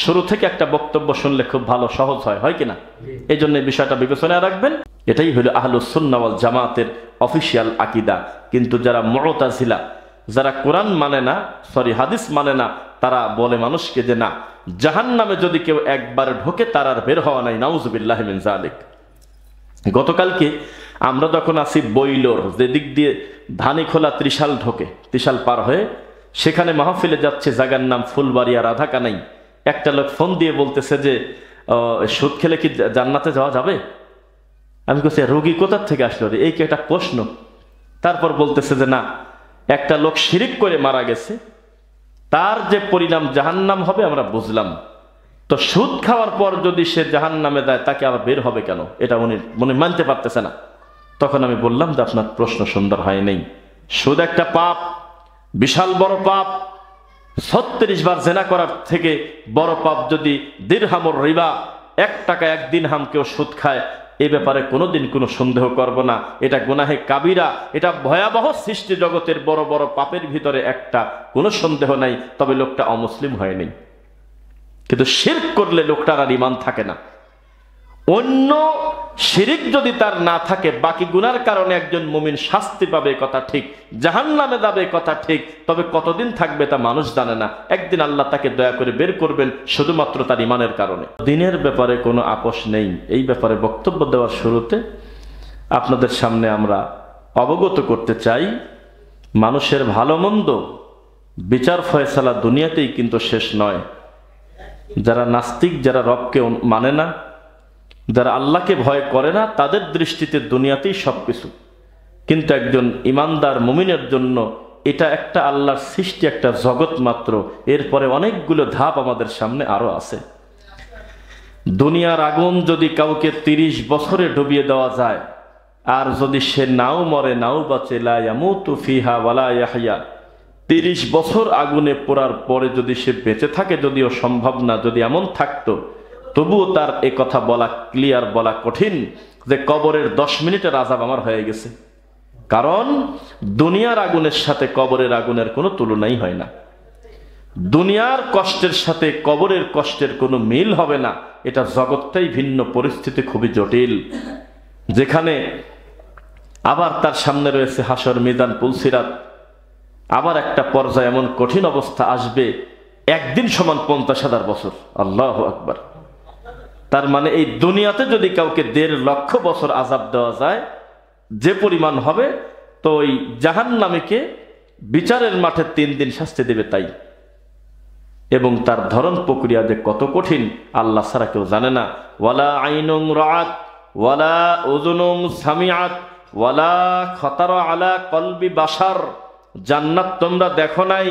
শুরু থেকে একটা বক্তব্য শুনলে খুব ভালো সহজ হয় কিনা? এই জন্য বিষয়টা বিবেচনায় রাখবেন। এটাই হলো আহলুস সুন্নাহ ওয়াল জামাতের অফিসিয়াল আকীদা। কিন্তু যারা মুতাজিলা, যারা কোরআন মানে না, হাদিস মানে না, তারা বলে মানুষকে যে না, জাহান্নামে যদি কেউ একবার ঢোকে তার আর বের হওয়া নাই। নাউযুবিল্লাহি মিন যালিক। গতকালকে আমরা যখন আসি বইলোর, যে দিক দিয়ে ধানীখোলা ত্রিশাল ঢোকে, ত্রিশাল পার হয়ে সেখানে মাহফিলে যাচ্ছে, জায়গার নাম ফুলবাড়িয়া রাধাকানাই। একটা লোক ফোন দিয়ে বলতেছে যে সুদ খেলে কি জান্নাতে যাওয়া যাবে? আমি বলছি রোগী কোথার থেকে আসলো রে, এই কি একটা প্রশ্ন? তারপর বলতেছে যে না, একটা লোক শিরিক করে মারা গেছে, তার যে পরিণাম জাহান্নাম হবে আমরা বুঝলাম, তো সুদ খাওয়ার পর যদি সে জাহান্নামে যায় তাকে আবার বের হবে কেন? এটা উনি মানতে পারতেছে না। তখন আমি বললাম যে আপনার প্রশ্ন সুন্দর হয় নাই। সুদ একটা পাপ, বিশাল বড় পাপ। 36 বার জেনা করার থেকে বড় পাপ যদি দিরহামুর রিবা, 1 টাকা 1 দিরহাম কেউ সুদ খায়, এ ব্যাপারে কোনোদিন কোনো সন্দেহ করব না। এটা গুনাহে কাবিরা, এটা ভয়াবহ সৃষ্টি জগতের বড় বড় পাপের ভিতরে একটা, কোনো সন্দেহ নাই। তবে লোকটা অমুসলিম হয়নি, কিন্তু শিরক করলে লোকটার আর ঈমান থাকে না। অন্য শিরিক যদি তার না থাকে, বাকি গুনার কারণে একজন মুমিন শাস্তি পাবে কথা ঠিক, জাহান্নামে যাবে কথা ঠিক, তবে কতদিন থাকবে তা মানুষ জানে না। একদিন আল্লাহ তাকে দয়া করে বের করবেন শুধুমাত্র তার ঈমানের কারণে। দিনের ব্যাপারে কোনো আপোষ নেই। এই ব্যাপারে বক্তব্য দেওয়ার শুরুতে আপনাদের সামনে আমরা অবগত করতে চাই, মানুষের ভালো মন্দ বিচার ফয়সালা দুনিয়াতেই কিন্তু শেষ নয়। যারা নাস্তিক, যারা রবকে মানে না, যারা আল্লাহকে ভয় করে না, তাদের দৃষ্টিতে দুনিয়াতেই সবকিছু। কিন্তু একজন ইমানদার মুমিনের জন্য এটা একটা আল্লাহর সৃষ্টি, একটা জগৎ মাত্র। এরপরে অনেকগুলো ধাপ আমাদের সামনে আরো আছে। দুনিয়ার আগুন যদি কাউকে 30 বছরে ডুবিয়ে দেওয়া যায়, আর যদি সে নাও মরে নাও বাঁচে, লা ইয়ামুতু ফিহা ওয়ালা ইয়াহইয়া, 30 বছর আগুনে পোড়ার পরে যদি সে বেঁচে থাকে, যদিও সম্ভব না, যদি এমন থাকতো, তবুও তার এ কথা বলা ক্লিয়ার, বলা কঠিন যে কবরের 10 মিনিটের আযাব আমার হয়ে গেছে। কারণ দুনিয়ার আগুনের সাথে কবরের আগুনের কোনো তুলনাই হয় না। দুনিয়ার কষ্টের সাথে কবরের কষ্টের কোনো মিল হবে না। এটা জগৎটাই ভিন্ন, পরিস্থিতি খুবই জটিল, যেখানে আবার তার সামনে রয়েছে হাসর, মিজান, পুলসিরাত। আবার একটা পর্যায়ে এমন কঠিন অবস্থা আসবে, একদিন সমান 50,000 বছর। আল্লাহু আকবার। তার মানে এই দুনিয়াতে যদি কাউকে 1.5 লক্ষ বছর আযাব দেওয়া যায়, যে পরিমাণ হবে, তো ওই জাহান্নামীকে বিচারের মাঠে 3 দিন শাস্তি দেবে তাই। এবং তার ধরন প্রক্রিয়া যে কত কঠিন আল্লাহ ছাড়া কেউ জানে না। ওয়ালা আইনুন রাআত ওয়ালা উযুনুন সামিআত ওয়ালা খাতারা আলা কলবি বাশার। জান্নাত তোমরা দেখো নাই,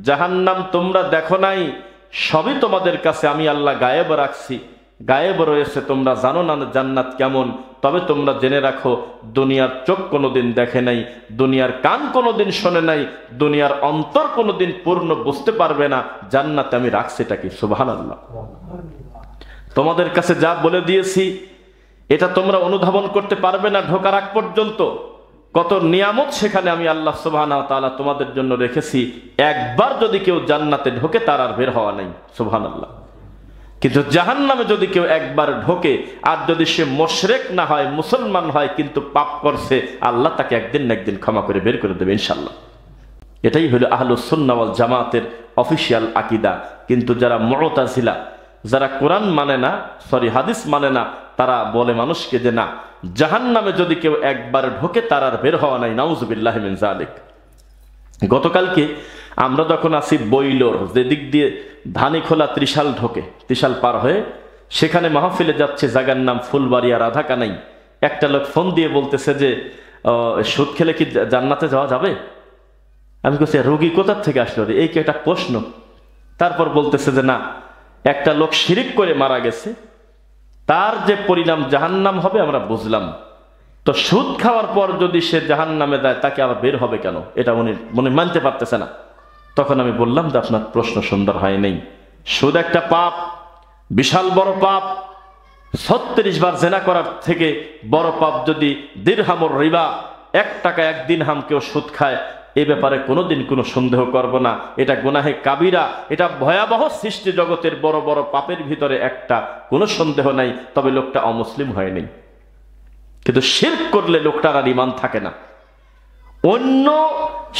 জাহান্নাম তোমরা দেখো নাই, সবই তোমাদের কাছে আমি আল্লাহ গায়েব রাখছি। গায়েব রয়েছে, তোমরা জানো না জান্নাত কেমন। তবে তোমরা জেনে রাখো, দুনিয়ার চোখ কোনোদিন দেখে নাই, দুনিয়ার কান কোনোদিন শোনে নাই, দুনিয়ার অন্তর কোনোদিন পূর্ণ বুঝতে পারবে না জান্নাতে আমি রাখছি এটা কি। সুবহানাল্লাহ। তোমাদের কাছে যা বলে দিয়েছি এটা তোমরা অনুধাবন করতে পারবে না ঢোকার আগ পর্যন্ত। কত নিয়ামত সেখানে আমি আল্লাহ সুবহানাহু ওয়া তাআলা তোমাদের জন্য রেখেছি। একবার যদি কেউ জান্নাতে ঢোকে তার আর বের হওয়া নাই। সুবহানাল্লাহ। কিন্তু জাহান্নামে যদি কেউ একবার ঢোকে, আর যদি সে মুশরিক না হয়, মুসলমান হয়, কিন্তু পাপ করছে, আল্লাহ তাকে একদিন না একদিন ক্ষমা করে বের করে দেবে ইনশাআল্লাহ। এটাই হলো আহলুস সুন্নাহ ওয়াল জামাতের অফিসিয়াল আকীদা। কিন্তু যারা মুতাজিলা, যারা কোরআন মানে না, হাদিস মানে না, তারা বলে মানুষকে যে না, জাহান্নামে যদি কেউ একবার ঢোকে তার আর বের হওয়া নাই। নাউযুবিল্লাহি মিন যালিক। গতকালকে আমরা যখন আসি বইলোর, যে দিক দিয়ে ধানীখোলা ত্রিশাল ঢোকে, ত্রিশাল পার হয়ে সেখানে মাহফিলে যাচ্ছে, জায়গার নাম ফুলবাড়িয়া রাধাকানাই। একটা লোক ফোন দিয়ে বলতেছে যে সুদ খেলে কি জান্নাতে যাওয়া যাবে? আমি বলছি রোগী কোথার থেকে আসলো রে, এই কি একটা প্রশ্ন? তারপর বলতেছে যে না, একটা লোক শিরিক করে মারা গেছে, তার যে পরিণাম জাহান্নাম হবে আমরা বুঝলাম, তো সুদ খাওয়ার পর যদি সে জাহান্নামে যায় তাকে আবার বের হবে কেন? এটা উনি মানতে পারতেছে না। তখন আমি বললাম যে আপনার প্রশ্ন সুন্দর হয় নাই। সুদ একটা পাপ, বিশাল বড় পাপ। 36 বার জেনা করার থেকে বড় পাপ যদি দিরহামুর রিবা, 1 টাকা 1 দিরহাম কেউ সুদ খায়, এই ব্যাপারে কোনোদিন কোনো সন্দেহ করব না। এটা গুনাহে কাবিরা, এটা ভয়াবহ সৃষ্টি জগতের বড় বড় পাপের ভিতরে একটা, কোনো সন্দেহ নাই। তবে লোকটা অমুসলিম হয়নি, কিন্তু শিরক করলে লোকটার আর ঈমান থাকে না। অন্য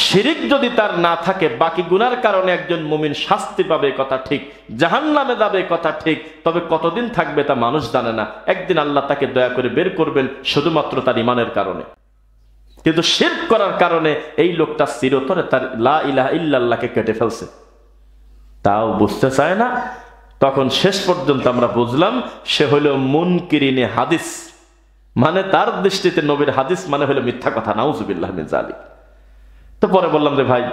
শিরিক যদি তার না থাকে, বাকি গুনার কারণে একজন মুমিন শাস্তি পাবে কথা ঠিক, জাহান্নামে যাবে কথা ঠিক, তবে কতদিন থাকবে তা মানুষ জানে না। একদিন আল্লাহ তাকে দয়া করে বের করবেন শুধুমাত্র তার ঈমানের কারণে। কিন্তু শিরক করার কারণে এই লোকটা চিরতরে তার লা ইলাহা ইল্লাল্লাহকে কেটে ফেলছে, তাও বুঝতে চায় না। তখন শেষ পর্যন্ত আমরা বুঝলাম সে হলো মুনকিরিনে হাদিস, মানে তার দৃষ্টিতে নবীর হাদিস মানে হলো মিথ্যা কথা, নাউজুবিল্লাহ মিন যালিক। তো পরে বললাম যে ভাই,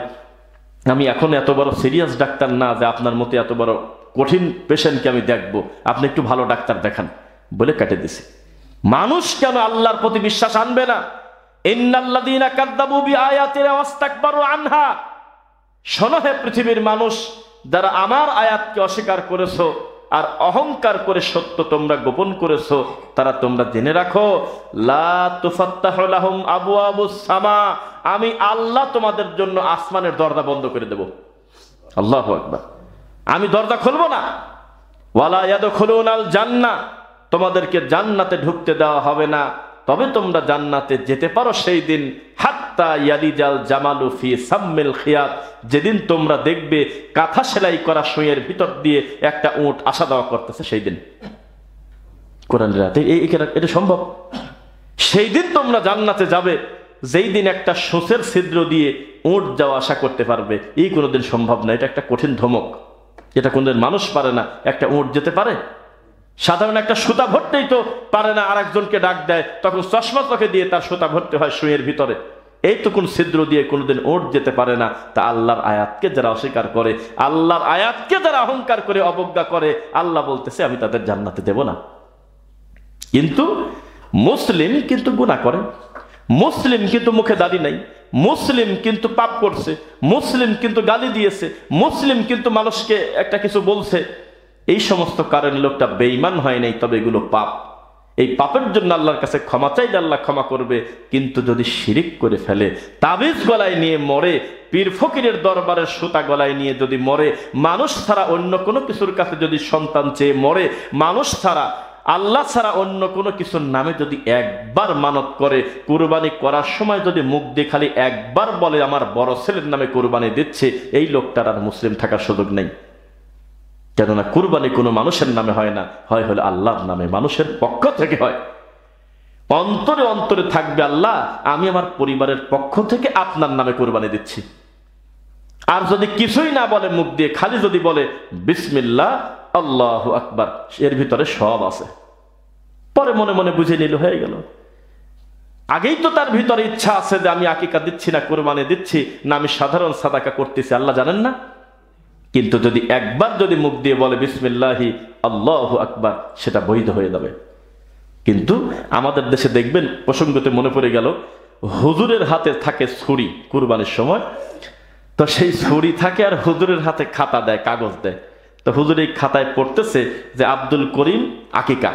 আমি এখন এত বড় সিরিয়াস ডাক্তার না যে আপনার মতো এত বড় কঠিন পেশেন্টকে আমি দেখবো, আপনি একটু ভালো ডাক্তার দেখান বলে কেটে দিছি। মানুষ কেন আল্লাহর প্রতি বিশ্বাস আনবে না? ইন্নাল্লাযীনা কাযযাবু বিআয়াতিনা ওয়াস্তাকবারু আনহা, শোনো হে পৃথিবীর মানুষ, যারা আমার আয়াতকে অস্বীকার করেছো আর অহংকার করে সত্য তোমরা গোপন করেছো, তারা তোমরা জেনে রাখো, লা তুফাত্তাহু লাহুম আবওয়াবুস সামা, আমি আল্লাহ তোমাদের জন্য আসমানের দরজা বন্ধ করে দেব। আল্লাহু আকবার। আমি দরজা খুলবো না। ওয়ালা ইয়াদখুলুনাল জান্নাহ, তোমাদেরকে জান্নাতে ঢুকতে দেওয়া হবে না, তবে তোমরা জান্নাতে যেতে পারো সেই দিন, হাত্তা ইয়ালিজাল জামালু ফি সাম্মিল খিয়াত, যেদিন তোমরা দেখবে কাঁথা সেলাই করা সুইয়ের ভিতর দিয়ে একটা উট আসা যাওয়া করতেছে, সেই দিন। কোরআনের রাতে এটা সম্ভব। সেই দিন তোমরা জান্নাতে যাবে যেই দিন একটা সূচের ছিদ্র দিয়ে উট যাওয়া আসা করতে পারবে, এই কোনোদিন সম্ভব না। এটা একটা কঠিন ধমক, এটা কোনদিন মানুষ পারে না। একটা উট যেতে পারে? সাধারণ একটা সুতা ভরতেই তো পারে না, আরেকজনকে ডাক দেয়, তখন চশমা চোখে দিয়ে তার সুতা ভরতে হয় সুইয়ের ভিতরে। এই তো কোন ছিদ্র দিয়ে কোনোদিন উট যেতে পারে না। তা আল্লাহর আয়াতকে যারা অস্বীকার করে, আল্লাহর আয়াতকে যারা অহংকার করে অবজ্ঞা করে, আল্লাহ বলতেছে আমি তাদের জান্নাতে দেব না। কিন্তু মুসলিম কিন্তু গুনাহ করে, মুসলিম কিন্তু মুখে দাড়ি নাই, মুসলিম কিন্তু পাপ করছে, মুসলিম কিন্তু গালি দিয়েছে, মুসলিম কিন্তু মানুষকে একটা কিছু বলছে, এই সমস্ত কারণে লোকটা বেঈমান হয় নাই, তবে এগুলো পাপ। এই পাপের জন্য আল্লাহর কাছে ক্ষমা চাইলে আল্লাহ ক্ষমা করবে। কিন্তু যদি শিরিক করে ফেলে, তাবিজ গলায় নিয়ে মরে, পীর ফকিরের দরবারের সুতা গলায় নিয়ে যদি মরে, মানুষ ছাড়া অন্য কোনো কিছুর কাছে যদি সন্তান চেয়ে মরে, মানুষ ছাড়া আল্লাহ ছাড়া অন্য কোনো কিছুর নামে যদি একবার মানত করে, কুরবানি করার সময় যদি মুখ দিয়ে খালি একবার বলে আমার বড় ছেলের নামে কুরবানি দিচ্ছে, এই লোকটার আর মুসলিম থাকার সুযোগ নেই। কেননা কুরবানি কোনো মানুষের নামে হয় না, হয় হলো আল্লাহর নামে, মানুষের পক্ষ থেকে হয়। অন্তরে অন্তরে থাকবে আল্লাহ, আমি আমার পরিবারের পক্ষ থেকে আপনার নামে কুরবানি দিচ্ছি। আর যদি কিছুই না বলে মুখ দিয়ে, খালি যদি বলে বিসমিল্লাহ আল্লাহু আকবার, এর ভিতরে সব আছে। পরে মনে মনে বুঝে নিল, হয়ে গেল। আগেই তো তার ভিতরে ইচ্ছা আছে যে আমি আকিকা দিচ্ছি না, কুরবানি দিচ্ছি না, আমি সাধারণ সাদাকা করতেছি, আল্লাহ জানেন না? কিন্তু যদি একবার যদি মুখ দিয়ে বলে বিসমিল্লাহি আল্লাহু আকবার, সেটা বৈধ হয়ে যাবে। কিন্তু আমাদের দেশে দেখবেন, প্রসঙ্গতে মনে পড়ে গেল, হুজুরের হাতে থাকে ছুরি কুরবানির সময়, তো সেই ছুরি থাকে আর হুজুরের হাতে খাতা দেয়, কাগজ দেয়। তো হুজুর এই খাতায় পড়তেছে যে আব্দুল করিম আকিকা,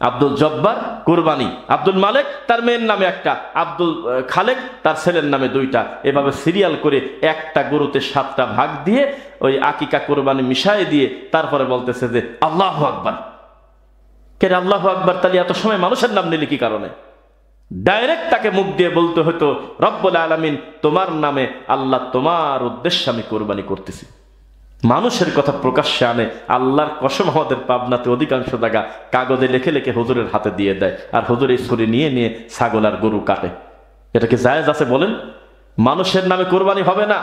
আব্দুল জব্বার কুরবানি, আব্দুল মালেক তার মেয়ের নামে একটা, আব্দুল খালেক তার ছেলের নামে দুইটা, এভাবে সিরিয়াল করে একটা গরুতে 7টা ভাগ দিয়ে ওই আকিকা কুরবানি মিশাই দিয়ে তারপরে বলতেছে যে আল্লাহু আকবার। কেন আল্লাহু আকবার? তাহলে এত সময় মানুষের নাম নিলে কি কারণে? ডাইরেক্ট তাকে মুখ দিয়ে বলতে হতো রব্বুল আলামিন তোমার নামে, আল্লাহ তোমার উদ্দেশ্যে আমি কুরবানি করতেছি। মানুষের কথা প্রকাশ্যে আনে। আল্লাহর কসম, আমাদের পাবনাতে অধিকাংশ জায়গা কাগজে লিখে লিখে হুজুরের হাতে দিয়ে দেয়, আর হুজুর এই ছুরি নিয়ে নিয়ে ছাগল আর গরু কাটে। এটা কি জায়েজ আছে বলেন? মানুষের নামে কুরবানি হবে না,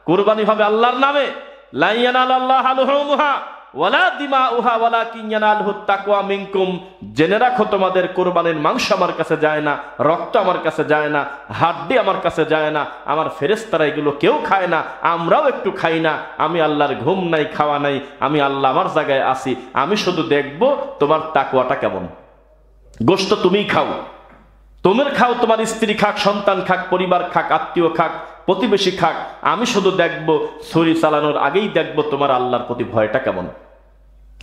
কুরবানি হবে আল্লাহর নামে। লা ইয়ানালাল্লাহু লুহুমুহা ওয়ালা দিমাউহা ওয়ালাকিন ইয়ানালুহুত তাকওয়া মিনকুম। জেনে রাখো তোমাদের কুরবানির মাংস আমার কাছে যায় না, রক্ত আমার কাছে যায় না, হাড্ডি আমার কাছে যায় না, আমার ফেরেশতারা এগুলো কেউ খায় না, আমরাও একটু খাই না। আমি আল্লাহর ঘুম নাই, খাওয়া নাই, আমি আল্লাহ আমার জায়গায় আছি। আমি শুধু দেখবো তোমার তাকওয়াটা কেমন। গোশত তুমিই খাও, তোমার খাও, তোমার স্ত্রী খাক, সন্তান খাক, পরিবার খাক, আত্মীয় খাক, প্রতিবেশী খাক। আমি শুধু দেখবো, ছুরি চালানোর আগেই দেখবো তোমার আল্লাহর প্রতি ভয়টা কেমন।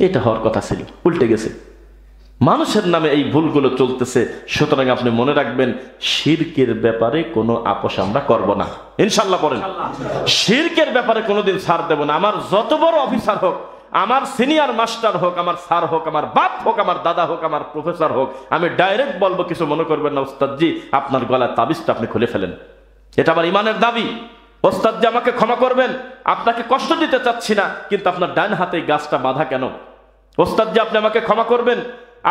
এটা হওয়ার কথা ছিল, উল্টে গেছে। মানুষের নামে এই ভুলগুলো চলতেছে। সুতরাং আপনি মনে রাখবেন, শিরকের ব্যাপারে কোনো আপোষ আমরা করব না, ইনশাল্লাহ। পড়েন, শিরকের ব্যাপারে কোনোদিন ছাড় দেব না। আমার যত বড় অফিসার হোক, আমার সিনিয়র মাস্টার হোক, আমার স্যার হোক, আমার বাপ হোক, আমার দাদা হোক, আমার প্রফেসর হোক, আমি ডাইরেক্ট বলবো, কিছু মনে করবেন না ওস্তাদজি, আপনার গলার তাবিজটা আপনি খুলে ফেলেন। এটা আমার ইমানের দাবি। ওস্তাদজি আমাকে ক্ষমা করবেন, আপনাকে কষ্ট দিতে চাচ্ছি না, কিন্তু আপনার ডান হাতে গাছটা বাঁধা কেন? ওস্তাদজি আপনি আমাকে ক্ষমা করবেন,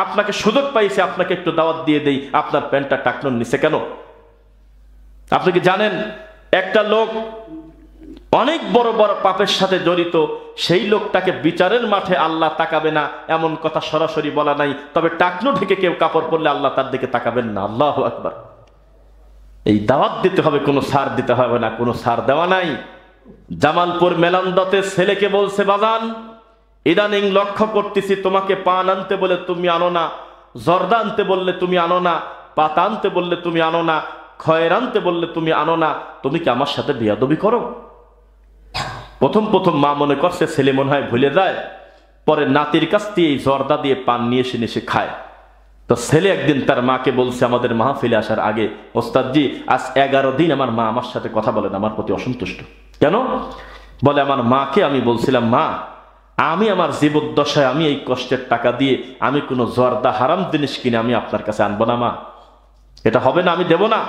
আপনাকে সুযোগ পাইছে, আপনাকে একটু দাওয়াত দিয়ে দেই, আপনার প্যান্টটা টাকনোর নিচে কেন? আপনি কি জানেন, একটা লোক অনেক বড় বড় পাপের সাথে জড়িত, সেই লোকটাকে বিচারের মাঠে আল্লাহ তাকাবে না, এমন কথা সরাসরি বলা নাই, তবে টাকনো ঢেকে কেউ কাপড় পরলে আল্লাহ তার দিকে তাকাবেন না। আল্লাহু আকবার। এই দাওয়াত দিতে হবে, কোনো সার দিতে হবে না, কোনো সার দেওয়া নাই। জামালপুর মেলান্দতে ছেলেকে বলছে, বাজান ইদানিং লক্ষ্য করতেছি তোমাকে পান আনতে বলে তুমি আনো না, জর্দা আনতে বললে তুমি আনো না, পাতা আনতে বললে তুমি আনো না, খয়ের আনতে বললে তুমি আনো না, তুমি কি আমার সাথে বেয়াদবি করো? প্রথম প্রথম মা মনে করছে ছেলে মনে হয় ভুলে যায়, পরে নাতির কাছ দিয়ে এই জর্দা দিয়ে পান নিয়ে এসে খায়। তো ছেলে একদিন তার মাকে বলছে আমাদের মাহফিলে আসার আগে, ওস্তাদজি আজ 11 দিন আমার মা আমার সাথে কথা বলেন, আমার প্রতি অসন্তুষ্ট। কেন? বলে আমার মাকে আমি বলছিলাম, মা আমি আমার জীবদ্দশায় আমি এই কষ্টের টাকা দিয়ে আমি কোনো জর্দা হারাম জিনিস কিনে আমি আপনার কাছে আনবো না মা, এটা হবে না, আমি দেব না।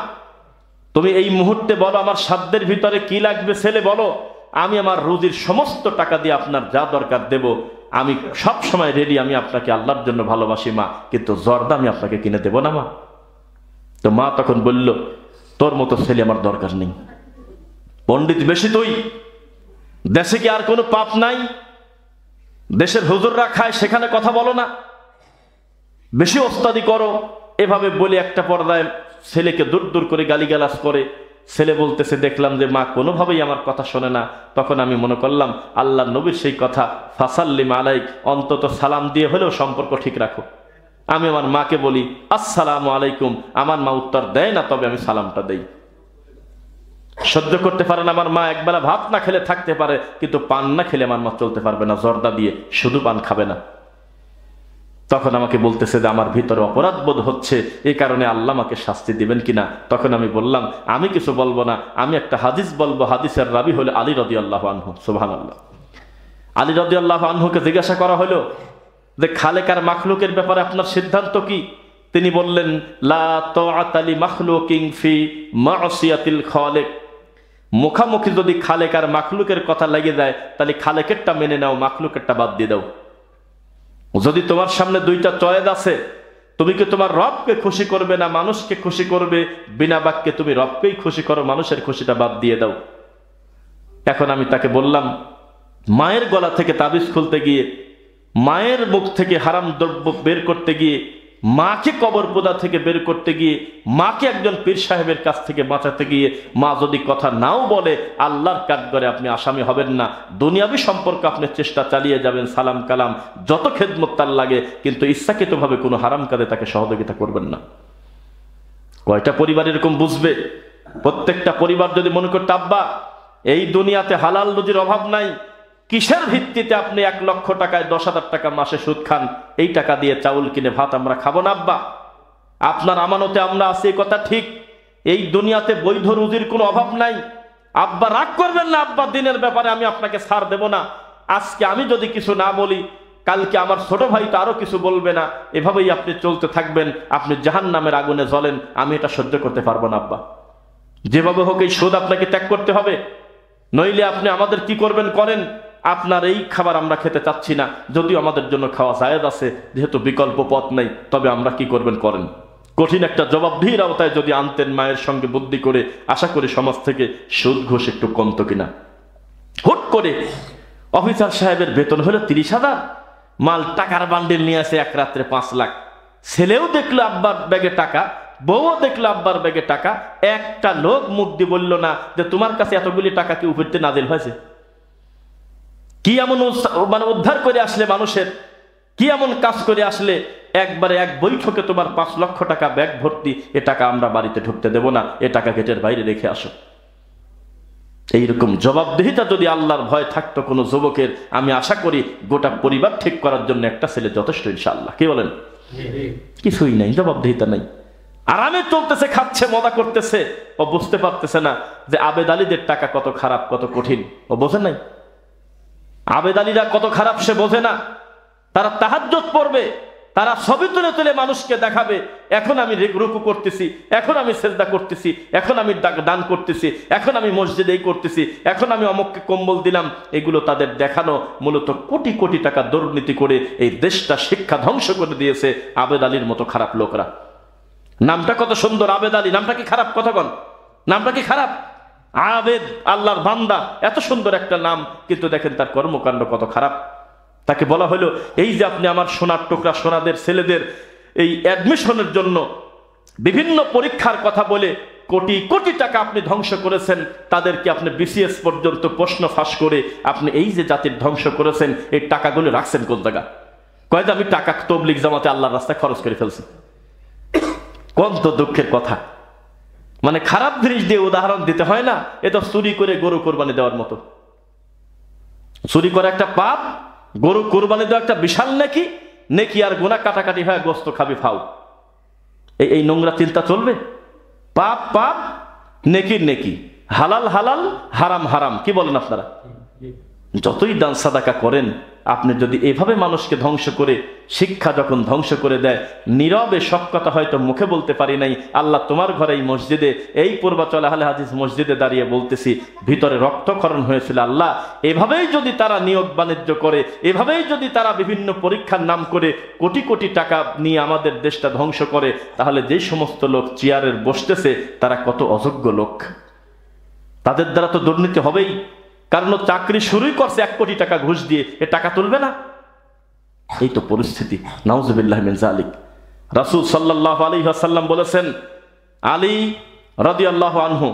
তুমি এই মুহূর্তে বলো আমার সাধ্যের ভিতরে কি লাগবে, ছেলে বলো, আমি আমার রুজির সমস্ত টাকা দিয়ে আপনার যা দরকার দেব, আমি সব সময় রেডি, আমি আপনাকে আল্লাহর জন্য ভালোবাসি মা, কিন্তু জর্দা আমি আপনাকে কিনে দেব না মা। তো মা তখন বলল, তোর মতো ছেলে আমার দরকার নেই, পণ্ডিত বেশি তুই, দেশে কি আর কোনো পাপ নাই? দেশের হুজুররা খায়, সেখানে কথা বলো না, বেশি ওস্তাদি করো। এভাবে বলে একটা পর্যায়ে ছেলেকে দূর দূর করে গালিগালাজ করে। ছেলে বলতেছে, দেখলাম যে মা কোনোভাবেই আমার কথা শোনে না, তখন আমি মনে করলাম আল্লাহ নবীর সেই কথা, ফাসাল্লিম আলাইক, অন্তত সালাম দিয়ে হলেও সম্পর্ক ঠিক রাখো। আমি আমার মাকে বলি আসসালামু আলাইকুম, আমার মা উত্তর দেয় না, তবে আমি সালামটা দেই। সহ্য করতে পারে না আমার মা, একবেলা ভাত না খেলে থাকতে পারে, কিন্তু পান না খেলে আমার মা চলতে পারবে না, জর্দা দিয়ে শুধু পান খাবে না। তখন আমাকে বলতেছে যে আমার ভিতরে অপরাধ বোধ হচ্ছে, এই কারণে আল্লাহ আমাকে শাস্তি দিবেন কিনা। তখন আমি বললাম আমি কিছু বলবো না, আমি একটা হাদিস বলবো, হাদিসের রাবি হলে আলী রাদিয়াল্লাহু আনহু। সুবহানাল্লাহ। আলী রাদিয়াল্লাহু আনহুকে জিজ্ঞাসা করা হলো যে খালেক আর মাখলুকের ব্যাপারে আপনার সিদ্ধান্ত কি? তিনি বললেন, লা তাআতা লি মাখলুকিন ফি মা'সিয়াতিল খালিক। মুখামুখি যদি খালেক আর মাখলুকের কথা লেগে যায়, তাহলে খালেকেরটা মেনে নাও, মাখলুকেরটা বাদ দিয়ে দাও। যদি তোমার সামনে দুইটা চয়েস আছে, তুমি কি তোমার রবকে খুশি করবে না মানুষকে খুশি করবে? বিনা বাক্যে তুমি রবকেই খুশি করো, মানুষের খুশিটা বাদ দিয়ে দাও। এখন আমি তাকে বললাম, মায়ের গলা থেকে তাবিজ খুলতে গিয়ে, মায়ের মুখ থেকে হারাম দ্রব্য বের করতে গিয়ে, মাকে কবর পোদা থেকে বের করতে গিয়ে, মাকে একজন পীর সাহেবের কাছ থেকে বাঁচাতে গিয়ে, মা যদি কথা নাও বলে, আল্লাহর কাঠগড়ে আপনি আসামি হবেন না। দুনিয়াবি সম্পর্ক আপনি চেষ্টা চালিয়ে যাবেন, সালাম কালাম যত খেদমত তার লাগে, কিন্তু ইচ্ছাকৃতভাবে কোনো হারাম কাজে তাকে সহযোগিতা করবেন না। কয়টা পরিবার এরকম বুঝবে? প্রত্যেকটা পরিবার যদি মনে করতে, আব্বা এই দুনিয়াতে হালাল রুজির অভাব নাই, কিসের ভিত্তিতে আপনি 1 লক্ষ টাকায় 10,000 টাকা মাসে সুদ খান? এই টাকা দিয়ে চাউল কিনে ভাত আমরা খাবো না আব্বা, আপনার আমানতে আমরা আছি, এই কথা ঠিক। এই দুনিয়াতে বৈধ রুজির কোনো অভাব নাই। আব্বা রাগ করবেন না, আব্বা দিনের ব্যাপারে আমি আপনাকে ছাড় দেব না। আজকে আমি যদি কিছু না বলি, কালকে আমার ছোট ভাই তো আরো কিছু বলবে না, এভাবেই আপনি চলতে থাকবেন, আপনি জাহান্নামের আগুনে জ্বলেন, আমি এটা সহ্য করতে পারবো না আব্বা। যেভাবে হোক এই সুদ আপনাকে ত্যাগ করতে হবে, নইলে আপনি আমাদের কি করবেন করেন। আপনার এই খাবার আমরা খেতে চাচ্ছি না, যদিও আমাদের জন্য খাওয়া জায়েজ আছে, যেহেতু বিকল্প পথ নেই, তবে আমরা কি করবেন করেন। কঠিন একটা জবাবদিহির আওতায় যদি আনতেন মায়ের সঙ্গে বুদ্ধি করে, আশা করি সমাজ থেকে সুদ ঘুষ একটু কমতো কিনা। হুট করে অফিসার সাহেবের বেতন হলো 30,000, মাল টাকার বান্ডিল নিয়ে আসে এক রাত্রে 5 লাখ। ছেলেও দেখলো আব্বার ব্যাগে টাকা, বউও দেখলো আব্বার ব্যাগে টাকা, একটা লোক মুখ দিয়ে বলল না যে তোমার কাছে এতগুলি টাকা কি উপরতে নাজিল হয়েছে? কি এমন মানে উদ্ধার করে আসলে মানুষের, কি এমন কাজ করে আসলে একবারে এক বৈঠকে তোমার 5 লক্ষ টাকা ব্যাগ ভর্তি, এ টাকা আমরা বাড়িতে ঢুকতে দেব না, এ টাকা গেটের বাইরে রেখে আসো। এইরকম জবাবদিহিতা যদি আল্লাহর ভয় থাকতো কোনো যুবকের, আমি আশা করি গোটা পরিবার ঠিক করার জন্য একটা ছেলে যথেষ্ট, ইনশাআল্লাহ। কি বলেন? কিছুই নাই, জবাবদিহিতা নাই, আরামে চলতেছে, খাচ্ছে, মজা করতেছে। ও বুঝতে পারতেছে না যে আবেদ আলীদের টাকা কত খারাপ, কত কঠিন। ও বোঝে নাই আবেদ আলীরা কত খারাপ, সে বোঝে না। তারা তাহাজ্জুদ পড়বে, তারা ছবি তুলে তুলে মানুষকে দেখাবে, এখন আমি রুকু করতেছি, এখন আমি সেজদা করতেছি, এখন আমি দান করতেছি, এখন আমি মসজিদে এই করতেছি, এখন আমি অমুককে কম্বল দিলাম। এগুলো তাদের দেখানো, মূলত কোটি কোটি টাকা দুর্নীতি করে এই দেশটা শিক্ষা ধ্বংস করে দিয়েছে আবেদ আলীর মতো খারাপ লোকরা। নামটা কত সুন্দর, আবেদ আলী, নামটা কি খারাপ? কতক্ষণ নামটা কি খারাপ? আবেদ, আল্লাহর বান্দা, এত সুন্দর একটা নাম, কিন্তু দেখেন তার কর্মকাণ্ড কত খারাপ। তাকে বলা হলো, এই যে আপনি আমার সোনার টুকরা, সোনাদের ছেলেদের এই অ্যাডমিশনের জন্য বিভিন্ন পরীক্ষার কথা বলে কোটি কোটি টাকা আপনি ধ্বংস করেছেন, তাদেরকে আপনি বিসিএস পর্যন্ত প্রশ্ন ফাঁস করে আপনি এই যে জাতির ধ্বংস করেছেন, এই টাকাগুলো রাখছেন কোন জায়গা? কয় যে আমি টাকা তবলিগ জামাতে আল্লাহর রাস্তায় খরচ করে ফেলছি। কত দুঃখের কথা। মানে খারাপ জিনিস দিয়ে উদাহরণ দিতে হয় না, এ তো চুরি করে গরু কোরবানি দেওয়ার মতো। চুরি করা একটা পাপ, গরু কোরবানি দেওয়া একটা বিশাল নেকি। নেকি আর গুনাহ কাটাকাটি হয়, গোস্ত খাবি ফাও। এই নোংরা চিন্তা চলবে? পাপ পাপ, নেকির নেকি, হালাল হালাল, হারাম হারাম। কি বলেন আপনারা? যতই দান সাদাকা করেন, আপনি যদি এভাবে মানুষকে ধ্বংস করে, শিক্ষা যখন ধ্বংস করে দেয়, নীরবে সব কথা হয়তো মুখে বলতে পারি নাই, আল্লাহ তোমার ঘরে এই মসজিদে, এই পূর্বাচল আহলে হাদিস মসজিদে দাঁড়িয়ে বলতেছি, ভিতরে রক্তক্ষরণ হয়েছিল। আল্লাহ, এভাবেই যদি তারা নিয়োগ বাণিজ্য করে, এভাবেই যদি তারা বিভিন্ন পরীক্ষার নাম করে কোটি কোটি টাকা নিয়ে আমাদের দেশটা ধ্বংস করে, তাহলে যে সমস্ত লোক চেয়ারের বসতেছে তারা কত অযোগ্য লোক। তাদের দ্বারা তো দুর্নীতি হবেই, কারণ চাকরি শুরুই করছে 1 কোটি টাকা ঘুষ দিয়ে, এ টাকা তুলবে না? এই তো পরিস্থিতি। নাউজুবিল্লাহ মিন যালিক। রাসূল সাল্লাল্লাহু আলাইহি ওয়াসাল্লাম বলেছেন, আলী রাদিয়াল্লাহু আনহু,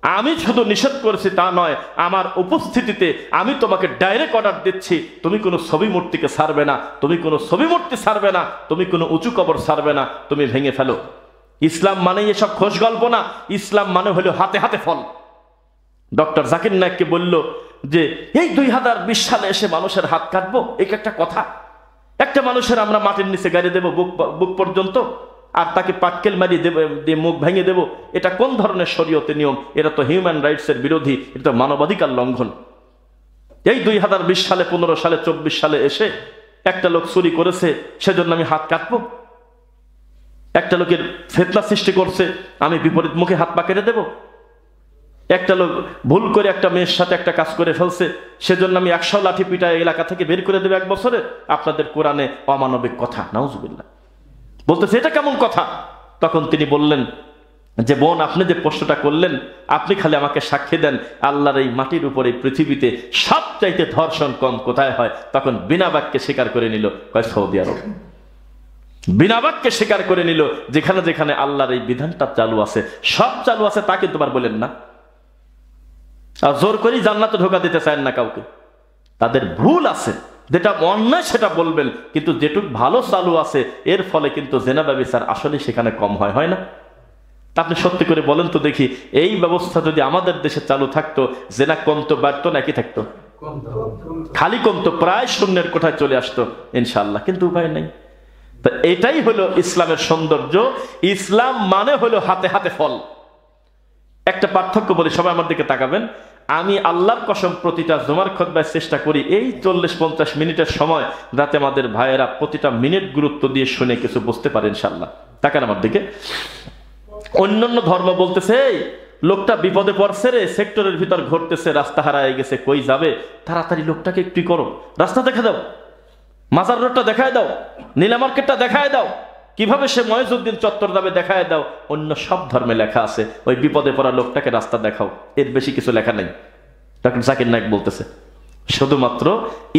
আমি শুধু নিষেধ করেছি তা নয়, আমার উপস্থিতিতে আমি তোমাকে ডাইরেক্ট অর্ডার দিচ্ছি, তুমি কোনো ছবি মূর্তিকে ছাড়বে না, তুমি কোনো ছবি মূর্তি ছাড়বে না, তুমি কোনো উঁচু কবর ছাড়বে না, তুমি ভেঙে ফেলো। ইসলাম মানে এসব খোশ গল্প না, ইসলাম মানে হলো হাতে হাতে ফল। ডক্টর জাকির নায়েককে বলল যে এই 2020 সালে এসে মানুষের হাত কাটবো, এই একটা কথা? একটা মানুষের আমরা মাটির নিচে গাড়ি দেবো বুক পর্যন্ত, আর তাকে পাটকেল মারিয়ে দিয়ে মুখ ভেঙে দেব, এটা কোন ধরনের শরীয়তের নিয়ম? এটা তো হিউম্যান রাইটসের বিরোধী, এটা তো মানবাধিকার লঙ্ঘন। এই 2020 সালে, 15 সালে, 24 সালে এসে একটা লোক চুরি করেছে, সেজন্য আমি হাত কাটবো? একটা লোকের ফিতনা সৃষ্টি করছে, আমি বিপরীত মুখে হাত পা কেটে দেবো? একটা লোক ভুল করে একটা মেয়ের সাথে একটা কাজ করে ফেলছে, সেজন্য আমি 100 লাঠি পিটায় এলাকা থেকে বের করে দেবে 1 বছরে? আপনাদের কোরআনে অমানবিক কথা। নাউজুবিল্লাহ। বলতেছে এটা কেমন কথা? তখন তিনি বললেন যে বোন, আপনি যে প্রশ্নটা করলেন, আপনি খালি আমাকে সাক্ষী দেন, আল্লাহর এই মাটির উপরে পৃথিবীতে সবচাইতে ধর্ষণ কম কোথায় হয়? তখন বিনা বাক্যে স্বীকার করে নিল, কয় সৌদি আরব। বিনা বাক্যে স্বীকার করে নিল, যেখানে যেখানে আল্লাহর এই বিধানটা চালু আছে, সব চালু আছে, তা কিন্তু আর বলেন না। আর জোর করি জান্নাতে ঢোকা দিতে চান না কাউকে। তাদের ভুল আছে, যেটা অন্যায় সেটা বলবেন, কিন্তু যেটুক ভালো চালু আছে, এর ফলে কিন্তু জেনা ব্যভিচার আসলে সেখানে কম হয় না? আপনি সত্যি করে বলেন তো দেখি, এই ব্যবস্থা যদি আমাদের দেশে চালু থাকতো, জেনা কমতো বাড়তো নাকি থাকতো? খালি কমতো, প্রায় শূন্যের কোঠায় চলে আসতো ইনশাআল্লাহ, কিন্তু উপায় নেই। তো এটাই হলো ইসলামের সৌন্দর্য। ইসলাম মানে হলো হাতে হাতে ফল। একটা পার্থক্য বলি, সবাই আমার দিকে তাকাবেন। আমি আল্লাহর কসম প্রতিটা জুমার খুতবায় চেষ্টা করি এই 40-50 মিনিটের সময় যাতে আমাদের ভাইয়েরা প্রতিটা মিনিট গুরুত্ব দিয়ে শুনে কিছু বুঝতে পারে ইনশাআল্লাহ। তাকান আমার দিকে। অন্যান্য ধর্ম বলতেছে এই লোকটা বিপদে পড়ছে রে, সেক্টরের ভিতর ঘুরতেছে, রাস্তা হারায় গেছে, কই যাবে, তাড়াতাড়ি লোকটাকে একটু করো, রাস্তা দেখা দাও, মাজার রোডটা দেখায় দাও, নীলা মার্কেটটা দেখায় দাও, কিভাবে সে ময়জুদ্দিন চত্বর যাবে দেখায় দাও। অন্য সব ধর্মে লেখা আছে ওই বিপদে পড়া লোকটাকে রাস্তা দেখাও, এর বেশি কিছু লেখা নেই। ডক্টর জাকির নায়েক বলতেছে শুধুমাত্র